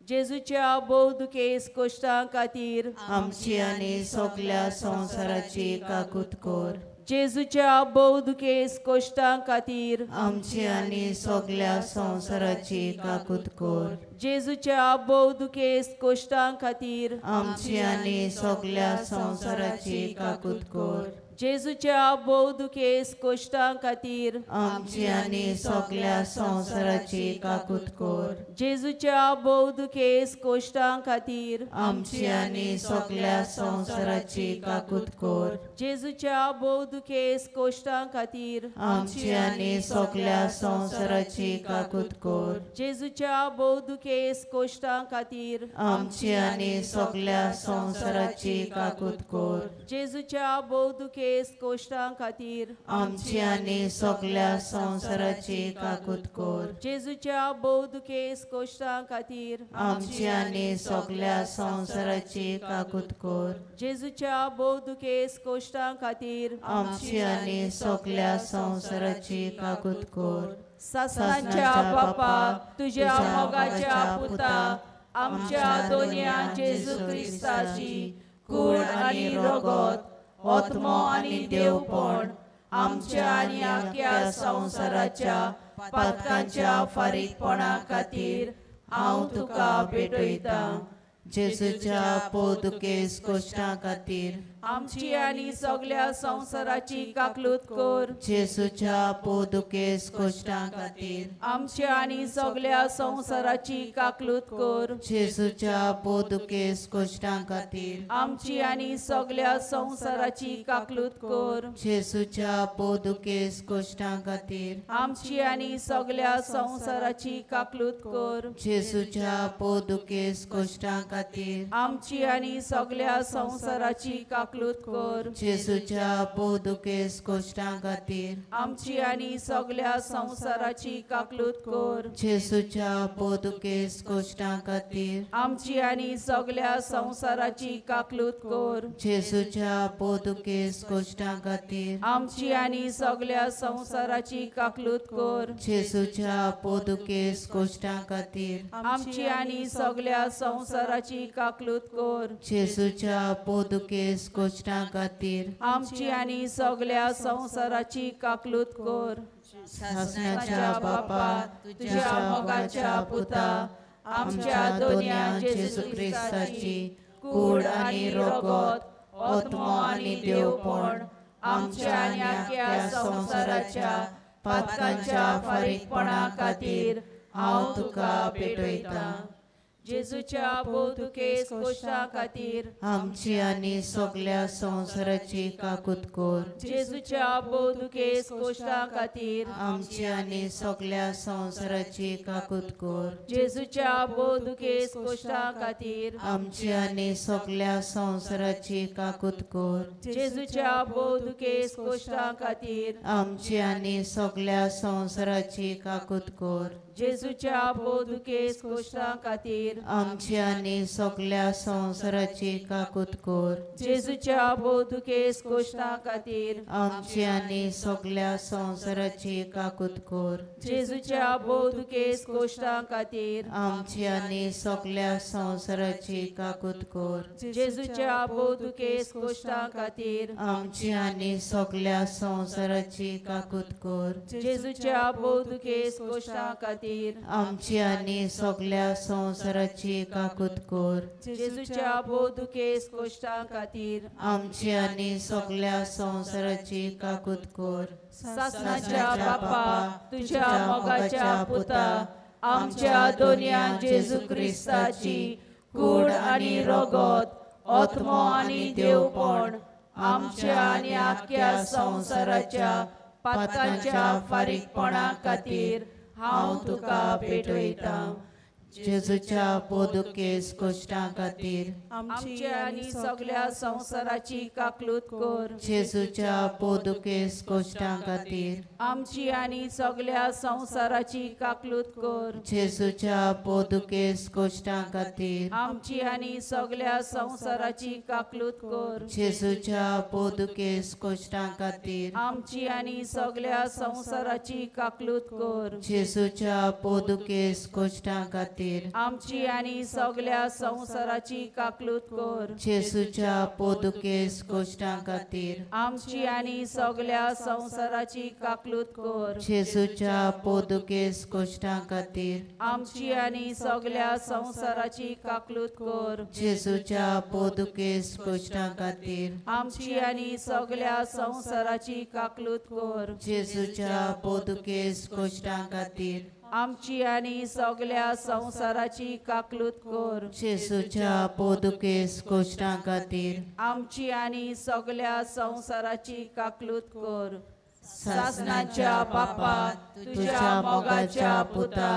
जेजूच्या बोवदुकेस कोश्टां खातीर आमची आनी सगल्या संवसाराची काकूत कर. जेजूच्या बोवदुकेस कोश्टां खातीर आमची आनी सगल्या संवसाराची काकूत कर. जेजूच्या बोवदुकेस कोश्टां खातीर आमची आनी सगल्या संवसाराची काकूत कर. जेजूच्या बोवदुकेस कोश्टां खातीर आमची आनी सगल्या संवसाराची काकूत कर. जेजूच्या बोवदुकेस कोश्टां खातीर आमची आनी सगल्या संवसाराची काकूत कर. जेजूच्या बोवदुकेस कोश्टां खातीर आमची आनी सगल्या संवसाराची काकूत कर. जेजूच्या बोवदुकेस कोश्टां खातीर आमची आनी सगल्या संवसाराची काकूत कर. जेजूच्या बोवदुकेस कोश्टां खातीर आमची आनी सगल्या संवसाराची काकूत कर. जेजूच्या बोवदुकेस कोश्टां खातीर आमची आनी सगल्या संवसाराची काकूत कर. जेजूच्या बोवदुकेस कोश्टां खातीर आमची आनी सगल्या संवसाराची काकूत कर. सासणाच्या बापा तुज्या मोगाच्या पुता आमच्या दोनया जेजू क्रिस्ताची कूड आनी रगत ओत्मो आनी देवपण आमच्या आनी आख्या संवसाराच्या पातकांच्या फारीकपणा खातीर हांव तुका पेटयतां. जेजूच्या बोवदुकेस कोश्टां खातीर आमची आनी सगळ्या संवसाराची काकलूत कर. जेजूच्या पोदुकेस कोश्टां खातीर आमची आनी सगळ्या संवसाराची काकलूत कर. जेजूच्या पोदुकेस कोश्टां खातीर आमची आनी सगळ्या संवसाराची काकलूत कर. जेजूच्या पोदुकेस कोश्टां खातीर आमची आनी सगळ्या संवसाराची काकलूत कर. जेजूच्या पोदुकेस कोश्टां खातीर आमची आनी सगळ्या संवसाराची काकलूत कर. जेजूच्या पोदुकेस कोश्टां खातीर आमची आनी सगळ्या संवसाराची काकलूत कर. जेजूच्या पोदुकेस कोश्टां खातीर आमची आनी सगळ्या संवसाराची काकलूत कर. जेजूच्या पोदुकेस कोश्टां खातीर आमची आनी सगळ्या संवसाराची काकलूत कर. जेजूच्या पोदुकेस कोश्टां खातीर आमची आनी सगळ्या संवसाराची काकलूत कर. जेजूच्या पोदुकेस कोश्टां खातीर आमची आनी सगळ्या संवसाराची काकलूत कर. सासण्याच्या बापा तुझ्या मोगाच्या पुता आमच्या दोन्या जेजू क्रिस्ताची कूड आनी रगत आत्मो आनी देवपण आमच्या आनी आख्या संवसाराच्या पातकांच्या फारीकपणा खातीर हांव तुका पेटयतां. जेजूच्या पोदुकेस कोश्टां खातीर आमची आनी सगळ्या संवसाराची काकूत कर. जेजूच्या पोदुकेस कोश्टां खातीर आमची आनी सगळ्या संवसाराची काकूत कर. जेजूच्या पोदुकेस कोश्टां खातीर आमची आनी सगळ्या संवसाराची काकूत कर. जेजूच्या पोदुकेस कोश्टां खातीर आमची आनी सगळ्या संवसाराची काकूत कर. जेजूच्या पोदुकेस कोश्टां खातीर आमची आनी सगळ्या संवसाराची काकूत कर. जेजूच्या पोदुकेस कोश्टां खातीर आमची आनी सगळ्या संवसाराची काकूत कर. जेजूच्या पोदुकेस कोश्टां खातीर आमची आनी सगळ्या संवसाराची काकूत कर. जेजूच्या पोदुकेस कोश्टां खातीर आमची आनी सगळ्या संवसाराची काकूत कर. जेजूच्या पोदुकेस कोश्टां खातीर आमची आनी सगळ्या संवसाराची काकूत कर. जेजूच्या पोदुकेस कोश्टां खातीर आमची आनी सगळ्या संवसाराची काकूत कर. सासणाच्या बापा तुझ्या मोगाच्या पुता आमच्या दोन्या जेजू क्रिस्ताची कूड आनी रगत आत्मो आनी देवपण आमच्या आनी आख्या संवसाराच्या पातकांच्या फारीकपणा खातीर हांव तुका पेटयतां. जेजूच्या पोदुकेस कोश्टां खातीर आमची आनी सगळ्या संवसाराची काकलूत कर. जेजूच्या पोदुकेस कोश्टां खातीर आमची आनी सगळ्या संवसाराची काकलूत कर. जेजूच्या पोदुकेस कोश्टां खातीर आमची आनी सगळ्या संवसाराची काकलूत कर. जेजूच्या पोदुकेस कोश्टां खातीर आमची आनी सगळ्या संवसाराची काकलूत कर. जेजूच्या पोदुकेस कोश्टां खातीर आमची आनी सगळ्या संवसाराची काकलूत कर. जेजूच्या पोदुकेस कोश्टां खातीर आमची आनी सगळ्या संवसाराची काकलूत कर. जेजूच्या पोदुकेस कोश्टां खातीर आमची आनी सगळ्या संवसाराची काकलूत कर. जेजूच्या पोदुकेस कोश्टां खातीर आमची आनी सगळ्या संवसाराची काकलूत कर. जेजूच्या पोदुकेस कोश्टां खातीर आमची आनी सगळ्या संवसाराची काकलूत कर. जेजूच्या पोदुकेस कोश्टां खातीर आमची आनी सगळ्या संवसाराची काकलूत कर. सासणाच्या बापा तुझ्या मोगाच्या पुता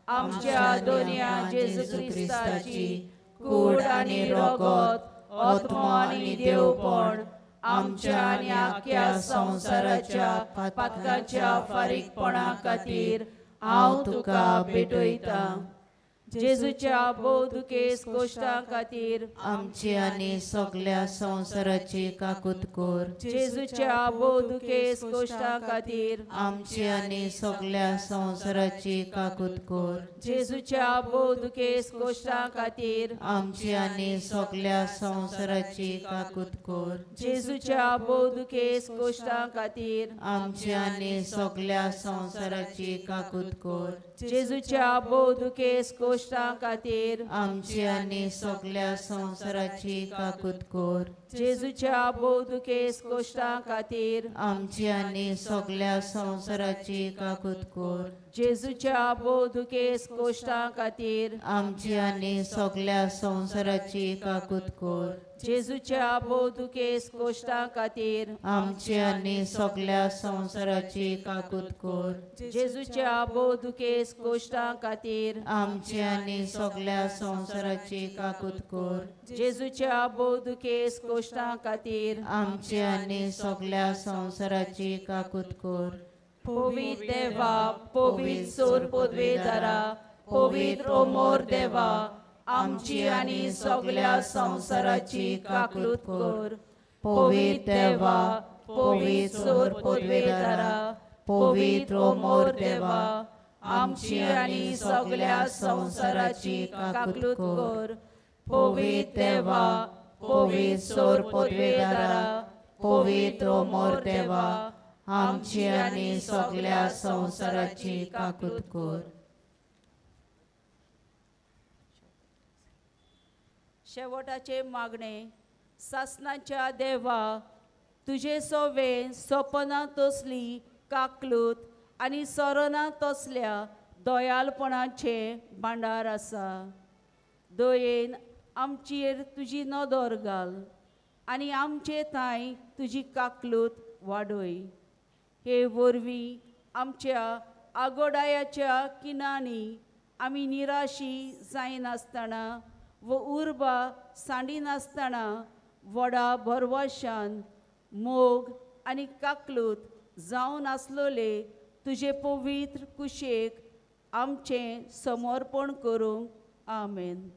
आमच्या दोन्या जेजू क्रिस्ताची कूड आनी रगत आत्मो आनी देवपण आमच्या आनी आख्या संवसाराच्या पातकांच्या फारीकपणा खातीर हांव तुका पेटयतां. जेजूच्या पोदुकेस कोश्टां खातीर आमची आनी सगळ्या संवसाराची काकूत कर. जेजूच्या पोदुकेस कोश्टां खातीर आमची आनी सगळ्या संवसाराची काकूत कर. जेजूच्या पोदुकेस कोश्टां खातीर आमची आनी सगळ्या संवसाराची काकूत कर. जेजूच्या पोदुकेस कोश्टां खातीर आमची आनी सगळ्या संवसाराची काकूत कर. जेजूच्या पोदुकेस कोश्टां कोश्टां खातीर आमची आनी सगळ्या संवसाराची काकूत कोर. जेजूच्या बोवदुकेस कोश्टां खातीर आमची आनी सगळ्या संवसाराची काकूत कोर. जेजूच्या बोवदुकेस कोश्टां खातीर आमची आनी सगळ्या संवसाराची काकूत कोर. जेजूच्या बोवदुकेस कोश्टां खातीर आमची आनी सगळ्या संवसाराची काकूत कोर. जेजूच्या बोवदुकेस कोश्टां खातीर आमची आनी सगळ्या संवसाराची काकूत कोर. जेजूच्या बोवदुकेस कोश्टां खातीर आमची आनी सगळ्या संवसाराची काकूत कोर. पवित्र देवा, पवित्र सोर पदवेदारा, पवित्र ओमोर देवा, आमची आनी सगळ्या संवसाराची काकूत कोर. पवित्र देवा, पवित्र सोर पदवेदारा, पवित्र ओमोर देवा, आमची आनी सगळ्या संवसाराची काकूत कोर. पवित्र देवा, पवित्र सोर पदवेदारा, पवित्र ओमोर देवा, आमची आनी सगळ्या संवसाराची काकूत कोर. शेवटाचे मागणे. सासणाच्या देवा, तुजे सोवे सोपना तसली काकलूत आनी सरोना तसल्या दयाळपणाचे भांडार आसा. दयेन आमचेर तुजी नदर घाल आनी आमचे थंय तुजी काकलूत वाडय. हे वरवीं आमच्या आगोडायाच्या किनांनी आमी निराशी जायनासतना व उर्बा सांडिनासतना व्हडा भरवशान मोग आनी काकलूत जावन आसलोले तुजे पवित्र कुशेक आमचें समर्पण करूंक. आमेन.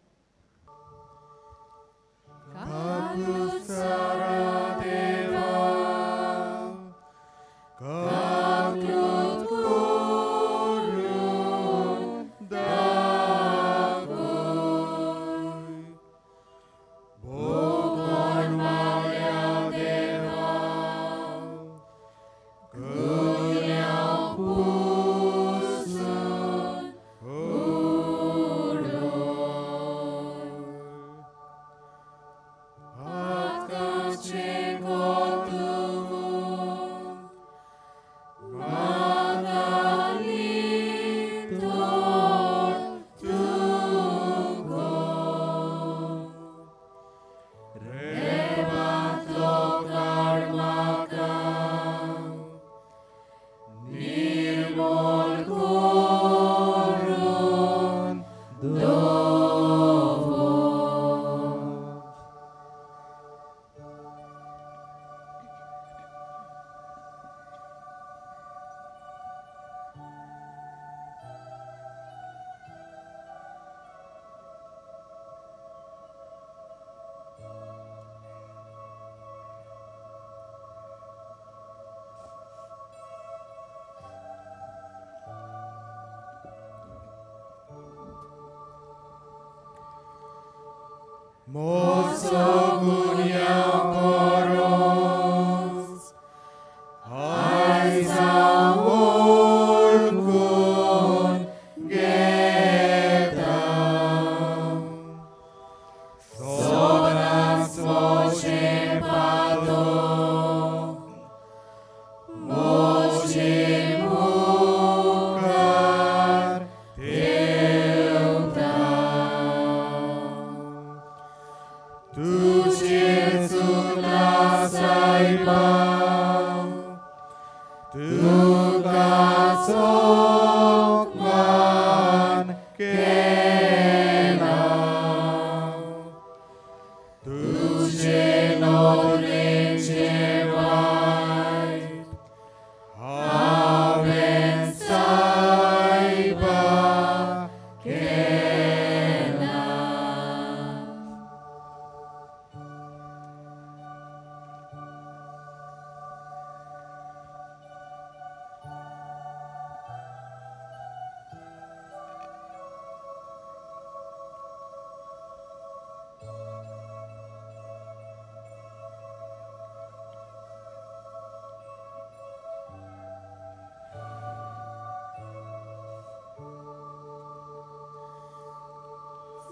Tu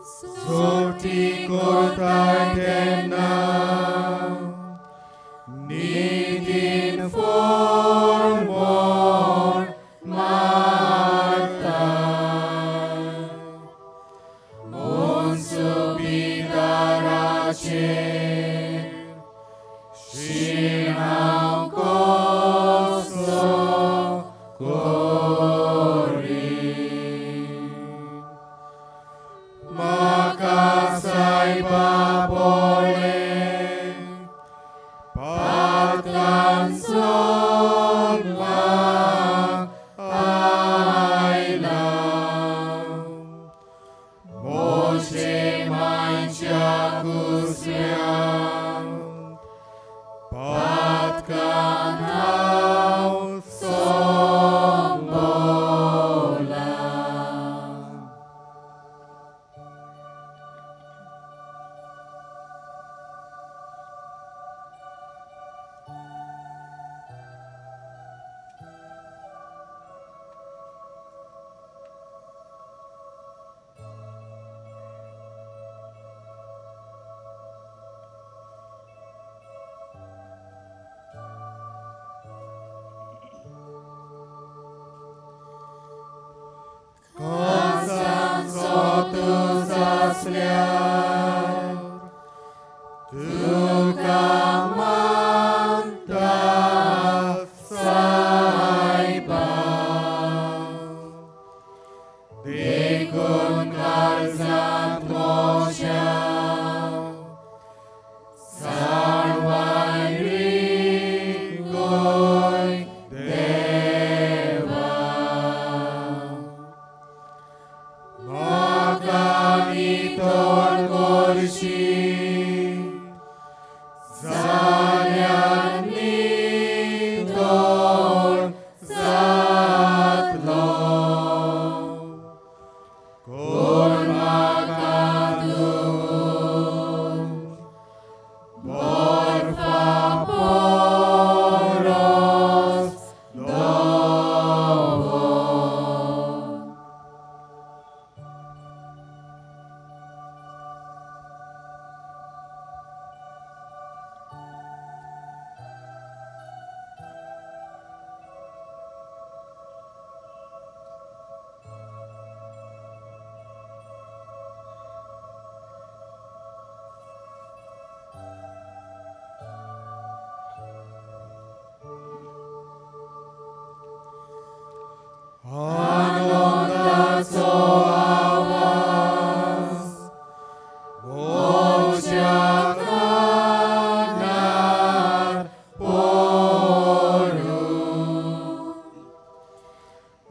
सोटी कोरताय तेन्ना needing for more Martha Monsubidarace Shinam Koso Kori Makasai Babole Patkan Solma Ailam Moshe Mancha Kusmiam Patkan Hau Sombola Konsan sotus asliar Tukamanta saiba Dekun karzat mosha Sarvai rigoi deva Makanitor korshi Zanyanitor zatlo Kormakadu Borfa poros dovo Anondaso avas Mochakanar poru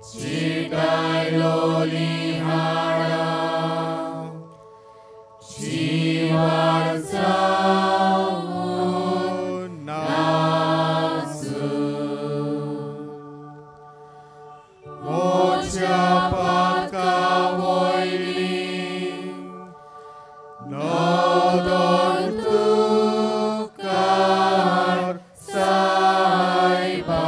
Chidai lolihara Chivarsamunasu Mochapaka voili Nodor tukar saiba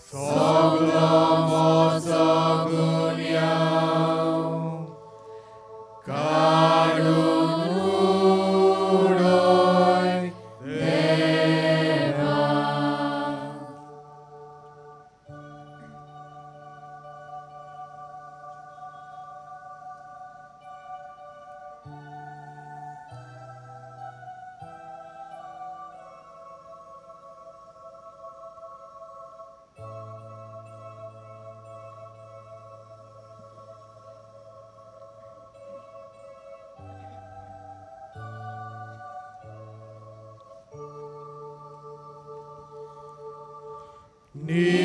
Soglomo sogunyam Karunudoi deva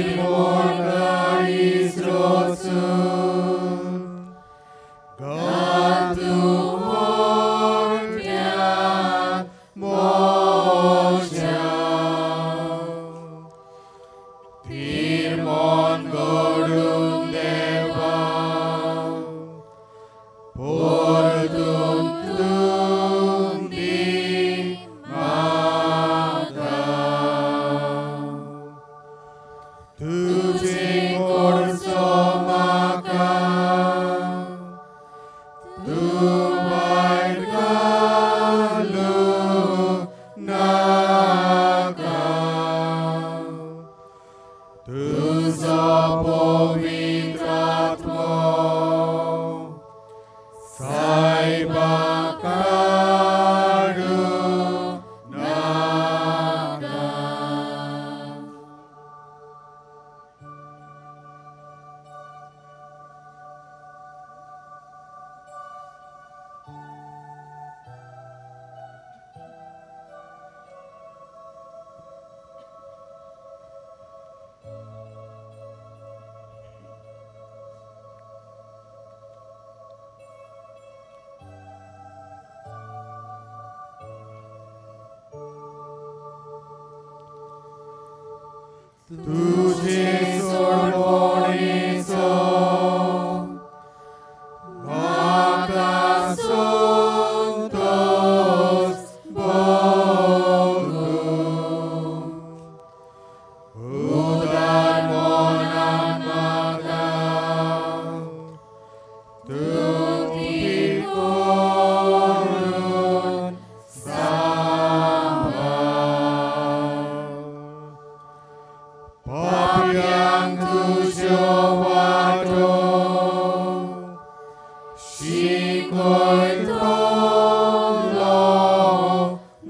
Nirmona Israelsun Gatu Mortian Mosha Tirmon Godun Deva Pordun Tundi Mata पवित्र आत्मो सायबा काडू नाका. तुझे सोडवणेचो म्हाका संतोष भोगू. उदार मनान म्हाका तुकी करून पाप्यांक तुज्यो वाटो शिकयतलो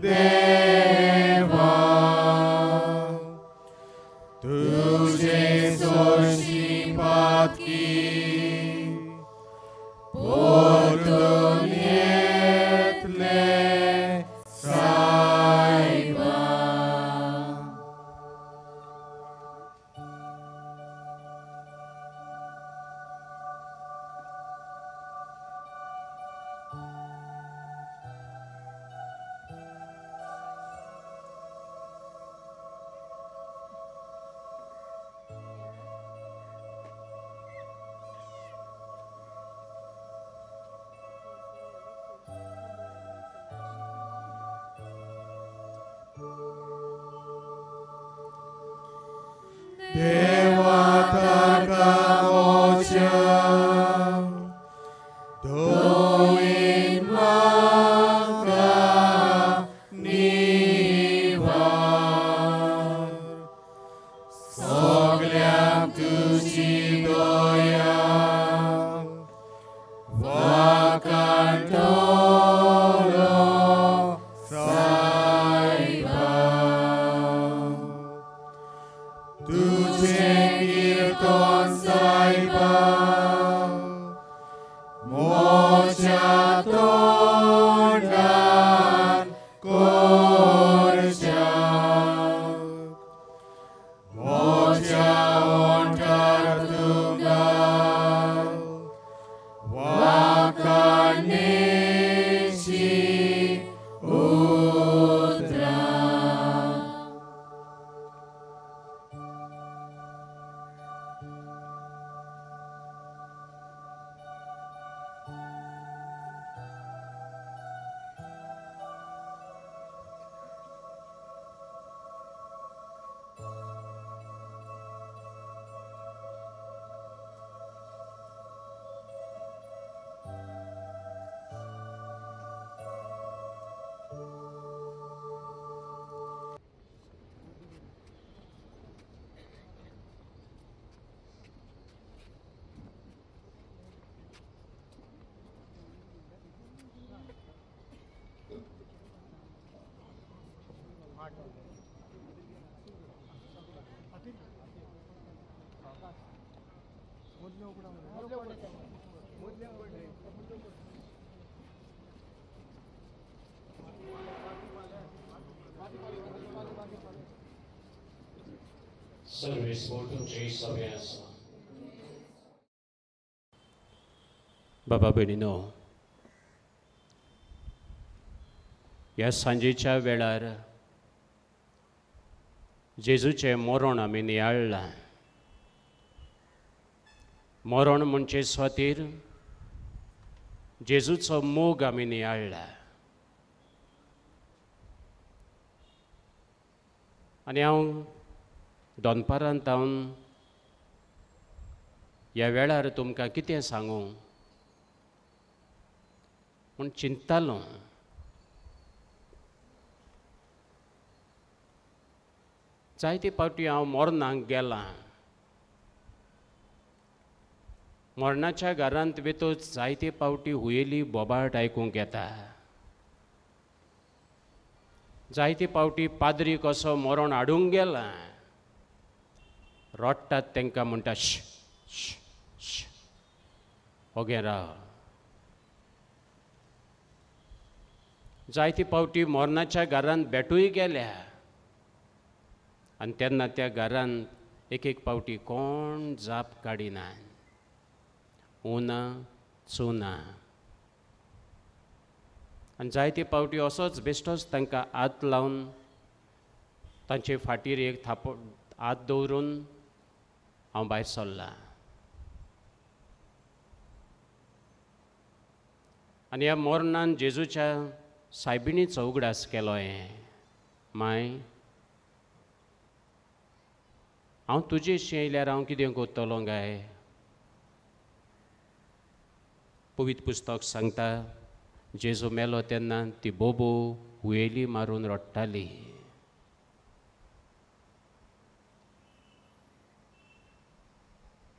देवा. तुजे चडशी पातकी परतून येतले सायबा. देवा ताका मोच्या दोईन म्हाका निवार. सगळ्यांक तुजी दया वाकाणटलो सायबा. तुझे कीर्तन सायबा मोच्या तोंडान करच्याक. मोच्या ओंठार तुका वाकाणेची उतरां. सर्वीस बोलूंची सवय आसा. बाबा भयणीनो, ह्या सांजेच्या वेळार जेजूचें मरण आमी नियाळ्ळां. मरण म्हणजे स्वातीर जेजूचो मोग आमी नियाळ्ळा. आनी हांव दोनपारांत ह्या वेळार तुमकां कितें सांगू म्हूण चिंततालों. जायते फावटी हांव मरणाक गेलां मरणाच्या घरांत वेतोच जायते पावटी हुयेली बोबाट आयकूंक येता. जायते पावटी पाद्री कसो मरण हाडूंक गेला रडटात तांकां म्हणटा श श श ओगे राव. जायते पावटी मरणाच्या घरांत भेटूय गेल्या आनी तेन्ना त्या घरांत एक पावटी कोण जाप काडिना. उना चुना आनी जायते पावटी असोच बेश्टोच तांकां हात लावन तांचे फाटीर एक हात दवरून हांव भायर सरलां. आनी ह्या मरणान जेजूच्या सायबिणीचो उगडास केलो हें. माय हांव तुजेशी येयल्यार हांव कितें कोत्तलो काय. पवित्र पुस्तक सांगता जेजू मेलो तेन्ना ती बोबो हुयेली मारून रडटाली.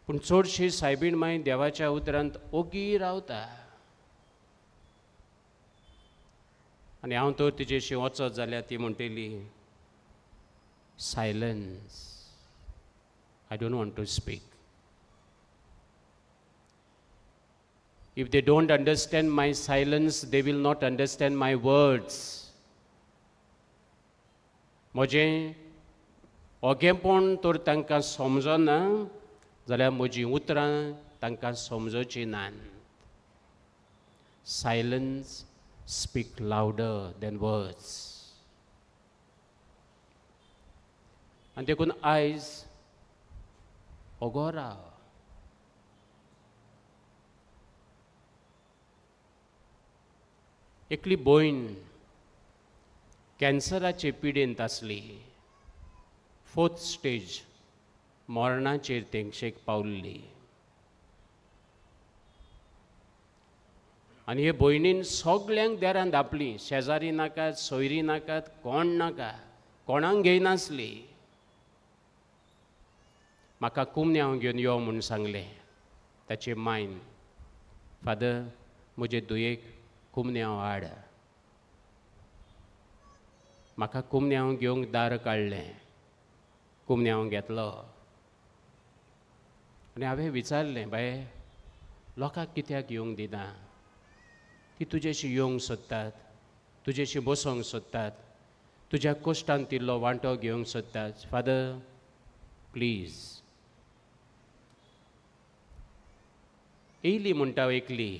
पूण चडशी सायबीण माय देवाच्या उतरांत ओगी रावता. आनी हांव तर तिजेशी वचत जाल्यार ती म्हणटली silence, I don't want to speak. If they don't understand my silence, they will not understand my words. म्हजें ओगेंपण तर तांकां समजना जाल्यार म्हजीं उतरां तांकां समजोचीं नात. Silence speak louder than words. आनी देखून आयज ओगो राव. एकली भयण कॅन्सराचे पिडेंत आसली. 4th stage मरणाचेर तेंगशेक पावल्ली. आनी हे भयणीन सगल्यांक देरान धापली. शेजारी नाकात, सोयरी नाकात, कोण नाका, कोणाक घेयनासली. म्हाका कुमन्यांव घेवन यो म्हूण सांगलें ताचे मायन. फादर, म्हजे दुयेक कुमन्यांव हाड. म्हाका कुमन्यांव घेवंक दार काडलें. कुमन्यांव घेतलो आनी हांवें विचारलें, बाये लोकांक कित्याक येवंक दिना? ती तुजेशी येवंक सोदतात, तुजेशी बसोंक सोदतात, तुज्या कोश्टान तिल्लो वांटो घेवंक सोदतात. Father please. येयली म्हणटा एकली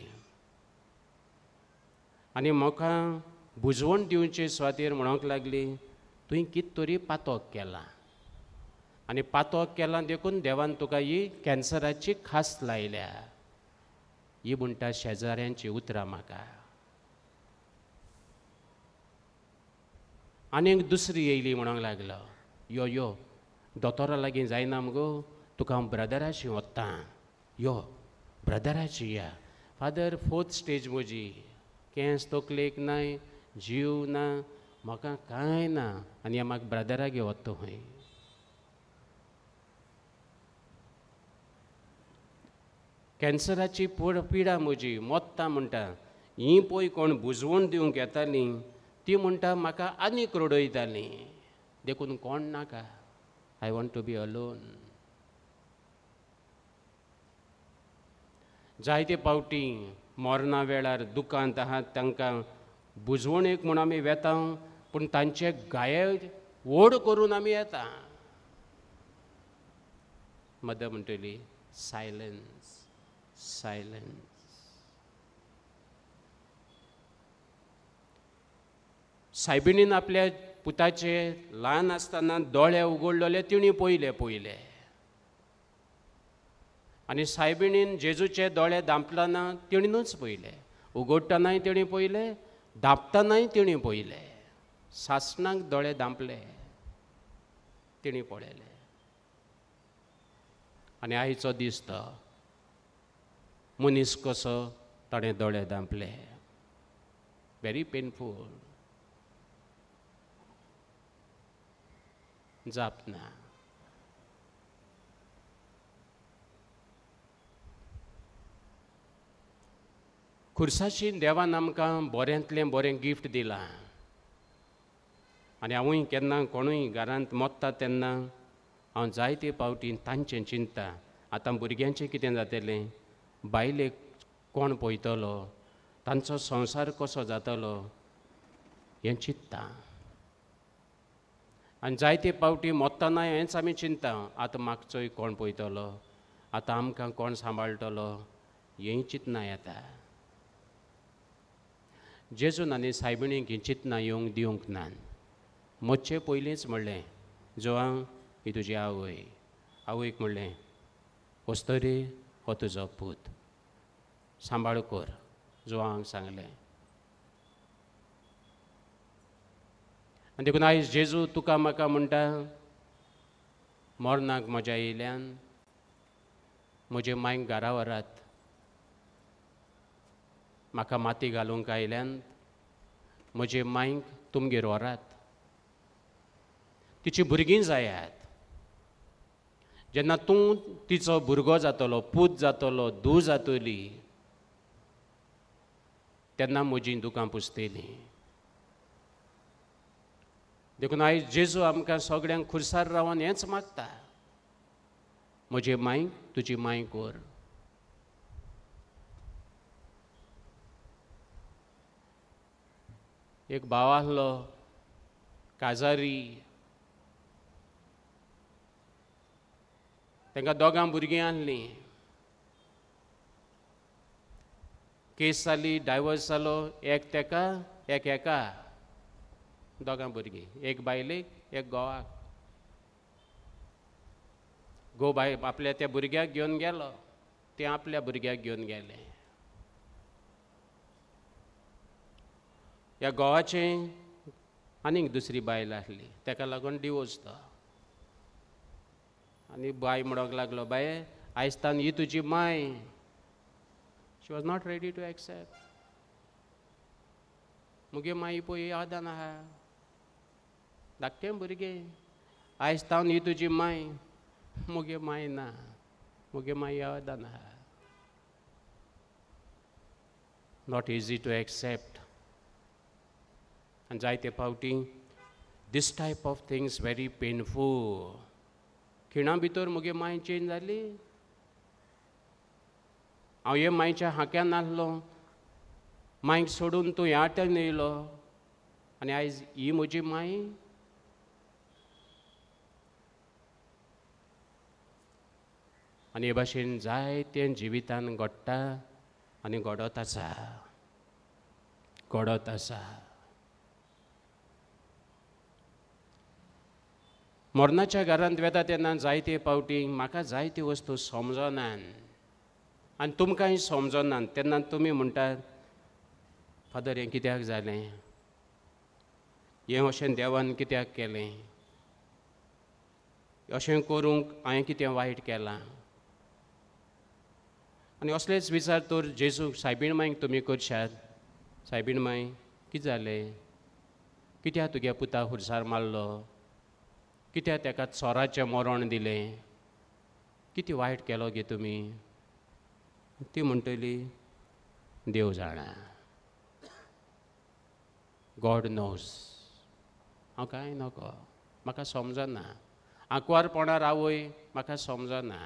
आनी म्हाका बुजवण दिवचे सुवातेर म्हणोंक लागली, तुवें कित तरी पातोक केलां आनी पातोक केलां देखून देवान तुका ही कॅन्सराची खास लायल्या. ही म्हणटा शेजाऱ्यांची उतरां म्हाका. आनीक दुसरी येयली म्हणोंक लागलो, यो यो दोतोरा लागीं जायना मुगो, तुका हांव ब्रदराची व्हरतां, यो ब्रदराची या. फादर 4th स्टेज म्हजी, केंस तकलेक नाय, जीव ना, म्हाका कांय ना आनी म्हाका ब्रदराक घेवता खंय. कॅन्सराची पिडा म्हजी मोत्ता म्हणटा. ही पळय कोण बुजवण दिवंक येतालीं ती म्हणटा म्हाका आनीक रडयतालीं, देखून कोण नाका. I want to be alone. जायते पावटी मरणा वेळार दुकांत आहात तांकां बुजवणेक म्हूण आमी वेता, पूण तांचे गाये व्हड करून आमी येता. मदर म्हणटली सायलन्स, सायलन्स. सायबिणीन आपल्या पुताचे ल्हान आसतना दोळे उगडलेले तिणी पयले आनी सायबिणीन जेजूचे दोळे धांपतना तिणीनूच पयले. उगडटनाय तिणी पयले, धांपतनाय तिणी पयले. सासणाक दोळे धांपले तिणी पळयले. आनी आयचो दीस तो मनीस कसो ताणें दोळे धांपले. व्हेरी पेनफूल. जाप ना. खुर्साची देवान आमकां बऱ्यांतलें बरें गिफ्ट दिलां आनी हांवूय केन्ना कोणूय घरांत मोत्ता तेन्ना हांव जायते पावटी तांचें चिंत्ता आतां भुरग्यांचें कितें जातलें बायलेक कोण पळयतलो तांचो संवसार कसो जातलो हें चिंत्ता आनी जायते पावटी मोत्ताना हेंच आमी चिंत्ता आतां मागचोय कोण पळयतलो आतां आमकां कोण सांबाळटलो हेंय चिंतना येता जेजून आनी सायबिणीक ही चिंतना येवंक दिवंक ना मोच्चे पयलींच म्हणलें जोआं ही तुजी आवय आवयक म्हणलें वस्तोरी हो तुजो पूत सांबाळ कर जोआंक सांगलें आनी देखून आयज जेजू तुका म्हाका म्हणटा मरणाक म्हज्या येयल्यान म्हजे मांयक घरा व्हरात म्हाका माती घालूंक आयल्यान म्हजे मांयक तुमगेर व्हरात तिची भुरगीं जायात जेन्ना तूं तिचो भुरगो जातलो पूत जातलो धूव जातली तेन्ना म्हजीं दुकां पुसतलीं देखून आयज जेजू आमकां सगळ्यांक खुर्सार रावन हेंच मागता म्हजे मांयक तुजी मांय कर एक भाव आसलो काजारी तांकां दोगां भुरगीं आसलीं केस जाली डायवोर्स जालो एक तेका एक हेका दोगां भुरगीं एक बायलेक एक घोवाक घोव बाय आपल्या त्या भुरग्याक घेवन गेलो तें आपल्या भुरग्याक घेवन गेलें ह्या घोवाचें आनीक दुसरी बायल आसली ताका लागून डिवोर्स तो आनी बाय म्हणोंक लागलो बाये आयजतान ही तुजी माय she was not ready to accept मुगे माई पळय यादान आहा धाकटें भुरगें आयजतान ही तुजी माय मुगे माय ना मुगे माय यादान आहा नॉट इजी टू एक्सेप्ट आनी जायते पावटी this type of things very painful खिणा भितर मुगे माय चेंज जाली हांव हे मायच्या हाक्यान आसलो मांयक सोडून तूं ह्या वाट्यान येयलो आनी आयज ही म्हजी माय आनी हे भाशेन जायते जिवितान घडटा आनी घडत आसा घडत आसा मरणाच्या घरांत वेता तेन्ना जायते पावटी म्हाका जायत्यो वस्तू समजनात आनी तुमकांय समजनात तेन्ना तुमी म्हणटात फादर हें कित्याक जालें हें अशें देवान कित्याक केलें अशें करूंक हांवें कितें वायट केलां आनी असलेच विचार तर जेजू सायबीण मांयक तुमी करशात सायबीण मांय कितें जालें कित्याक तुगे पुता हुरसार मारलो कित्याक ताका चोराचें मरण दिलें कितें वायट केलो गे तुमी ती म्हणटली देव जाणा गॉड नोज हांव कांय नको म्हाका समजना आंकवारपणां आवय म्हाका समजना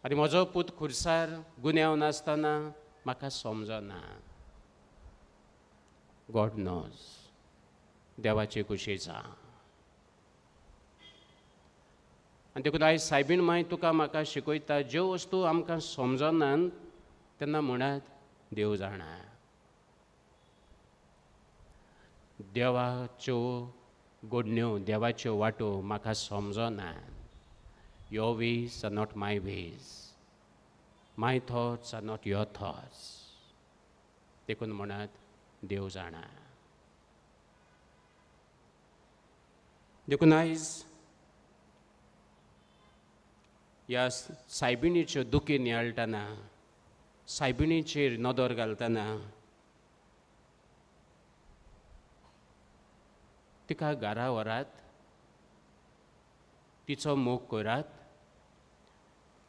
आनी म्हजो पूत खुर्सार गुन्यांव नासतना म्हाका समजना गॉड नोज देवाची कुशी जावं आनी देखून आयज सायबीण मांय तुका म्हाका शिकयता ज्यो वस्तू आमकां समजनात तेन्ना म्हणात देव जाणा देवाच्यो गोडण्यो देवाच्यो वाटो म्हाका समजनात your ways are not my ways my thoughts are not your thoughts देखून म्हणात देव जाणा देखून आयज ह्या सायबिणीच्यो दुखी नियाळटना सायबिणीचेर नदर घालतना तिका घरा व्हरात तिचो मोग करात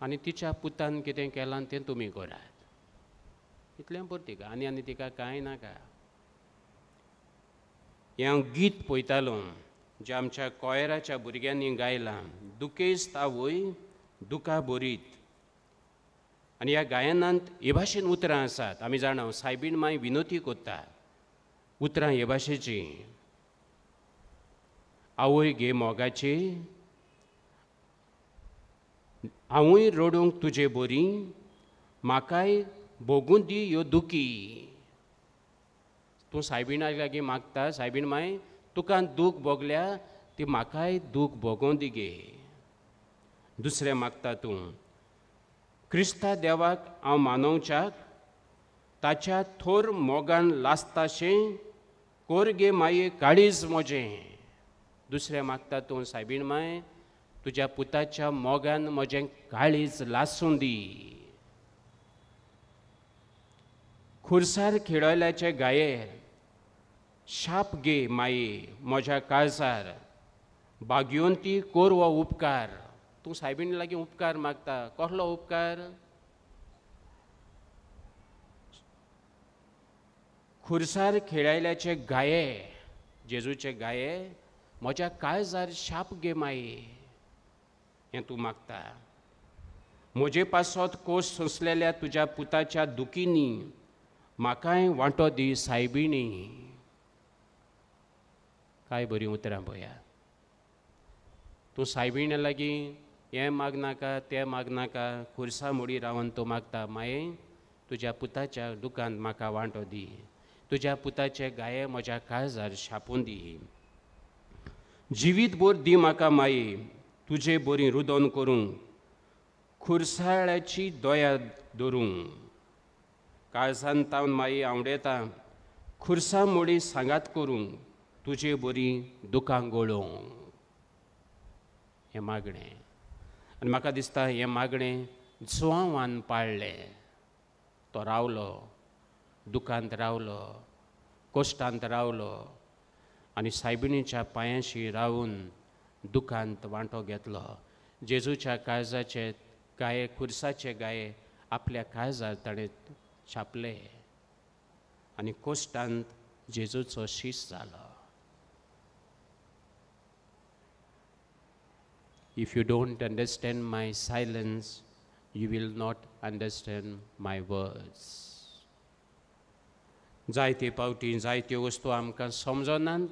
आनी तिच्या पुतान कितें केलां तें तुमी करात इतलें पुरती आनी तिका कांय नाका. हें हांव गीत पळयतालो जें आमच्या कॉयराच्या भुरग्यांनी गायलां. दुखेस्त आवय दुखा बोरीत. आनी ह्या गायनांत हे भाशेन उतरां आसात. आमी जाणा सायबीण माय विनोदी कोत्ता उतरां हे भाशेची. आवय गे मोगाची हांवूय रडूंक तुजे बोरी म्हाकाय भोगून दी ह्यो दुखी. तूं सायबीणा लागीं मागता सायबीण माय तुका दूख भोगल्या ती म्हाकाय दूख भोगों दी गे. दुसरें मागता तूं क्रिस्ता देवाक हांव मानोवच्याक ताच्या थोर मोगान लासताशें कोर गे माये काळीज म्हजें. दुसरें मागता तूं सायबीण माय तुज्या पुताच्या मोगान म्हजें काळीज लासूं दी. खुर्सार खेळयल्याचे गाये शाप गे माये म्हज्या काळजार भाग्योंती कोर वो उपकार. तूं सायबीण लागीं उपकार मागता. कसलो उपकार? खुर्सार खेळयल्याचे गाये जेजूचे गाये म्हज्या काळजार शाप गे माये हें तूं मागता. म्हजे पासत कोस सोंसलेल्या तुज्या पुताच्या दुखींनी म्हाकाय वांटो दी सायबीणी. काय बरीं उतरां पळया. तूं सायबीण लागीं हें मागनाका तें मागनाका खुर्सा मोडी रावन तूं मागता माये तुज्या पुताच्या दुखांत म्हाका वांटो दी. तुज्या पुताचे गाये म्हज्या काळजार शापून दी. जिवीत भर दी म्हाका माये तुजे बरी रुदोन करूंक खुर्साळ्याची दोया धरूंक. काळजान तावन माये आवडेता खुर्सा मोडी सांगात करूंक तुजे बरी दुखां गळोवंक. हें मागणें. आनी म्हाका दिसता हें मागणें जुवांवान पाळ्ळें. तो रावलो दुखांत रावलो कोश्टांत रावलो आनी सायबिणीच्या पांयाशी रावून दुखांत वांटो घेतलो. जेजूच्या काळजाचे गाये खुर्साचे गाये आपल्या काळजार ताणें छापले आनी कोश्टांत जेजूचो शीस जालो. If you don't understand my silence, you will not understand my words. जायते पावटी जायत्यो वस्तू आमकां समजनात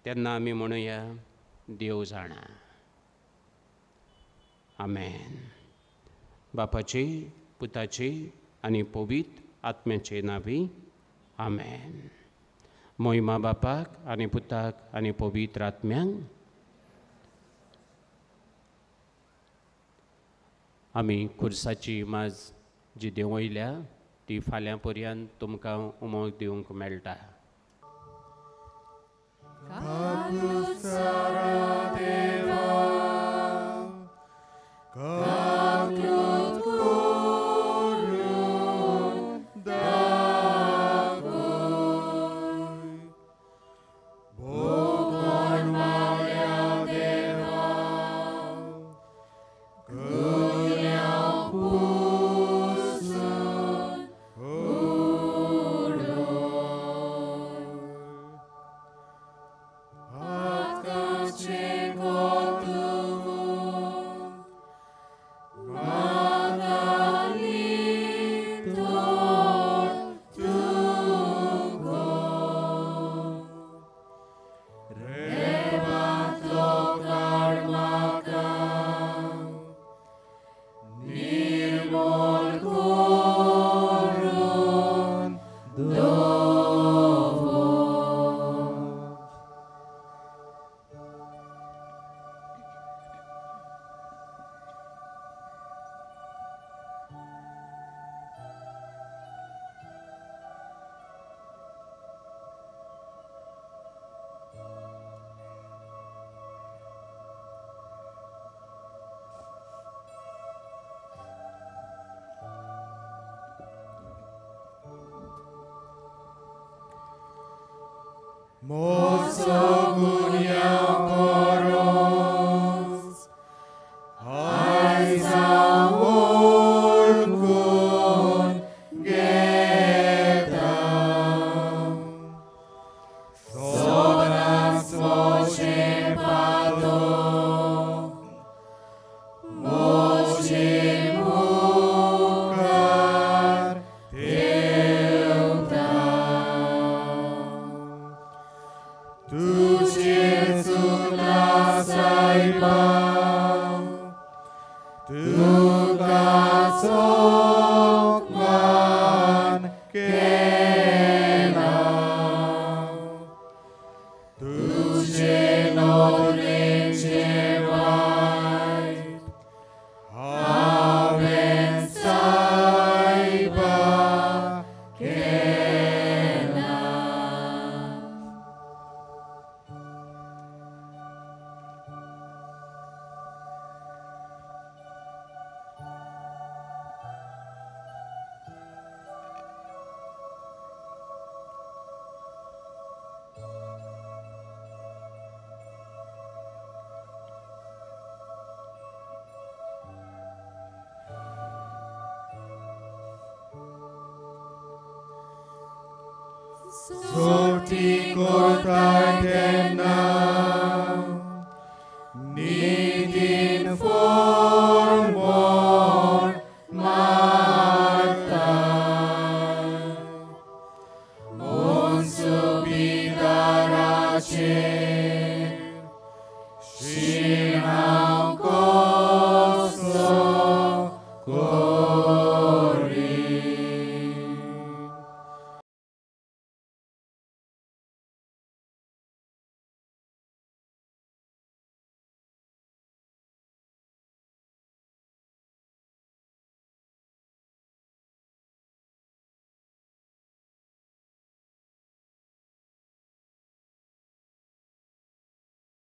तेन्ना आमी म्हणुया देव जाणा. आमेन. बापाची पुताची आनी पवित्र आत्म्याचे नांवी आमेन. महिमा बापाक आनी पुताक आनी पवित्र आत्म्यांक. आमी खुर्साची माज जी देंवयल्या ती फाल्यां पर्यंत तुमकां उमोग दिवंक मेळटा. Get सोकमान केला तुझे नोदरेचे वाईट हांवें सायबा केला. सोटी कोता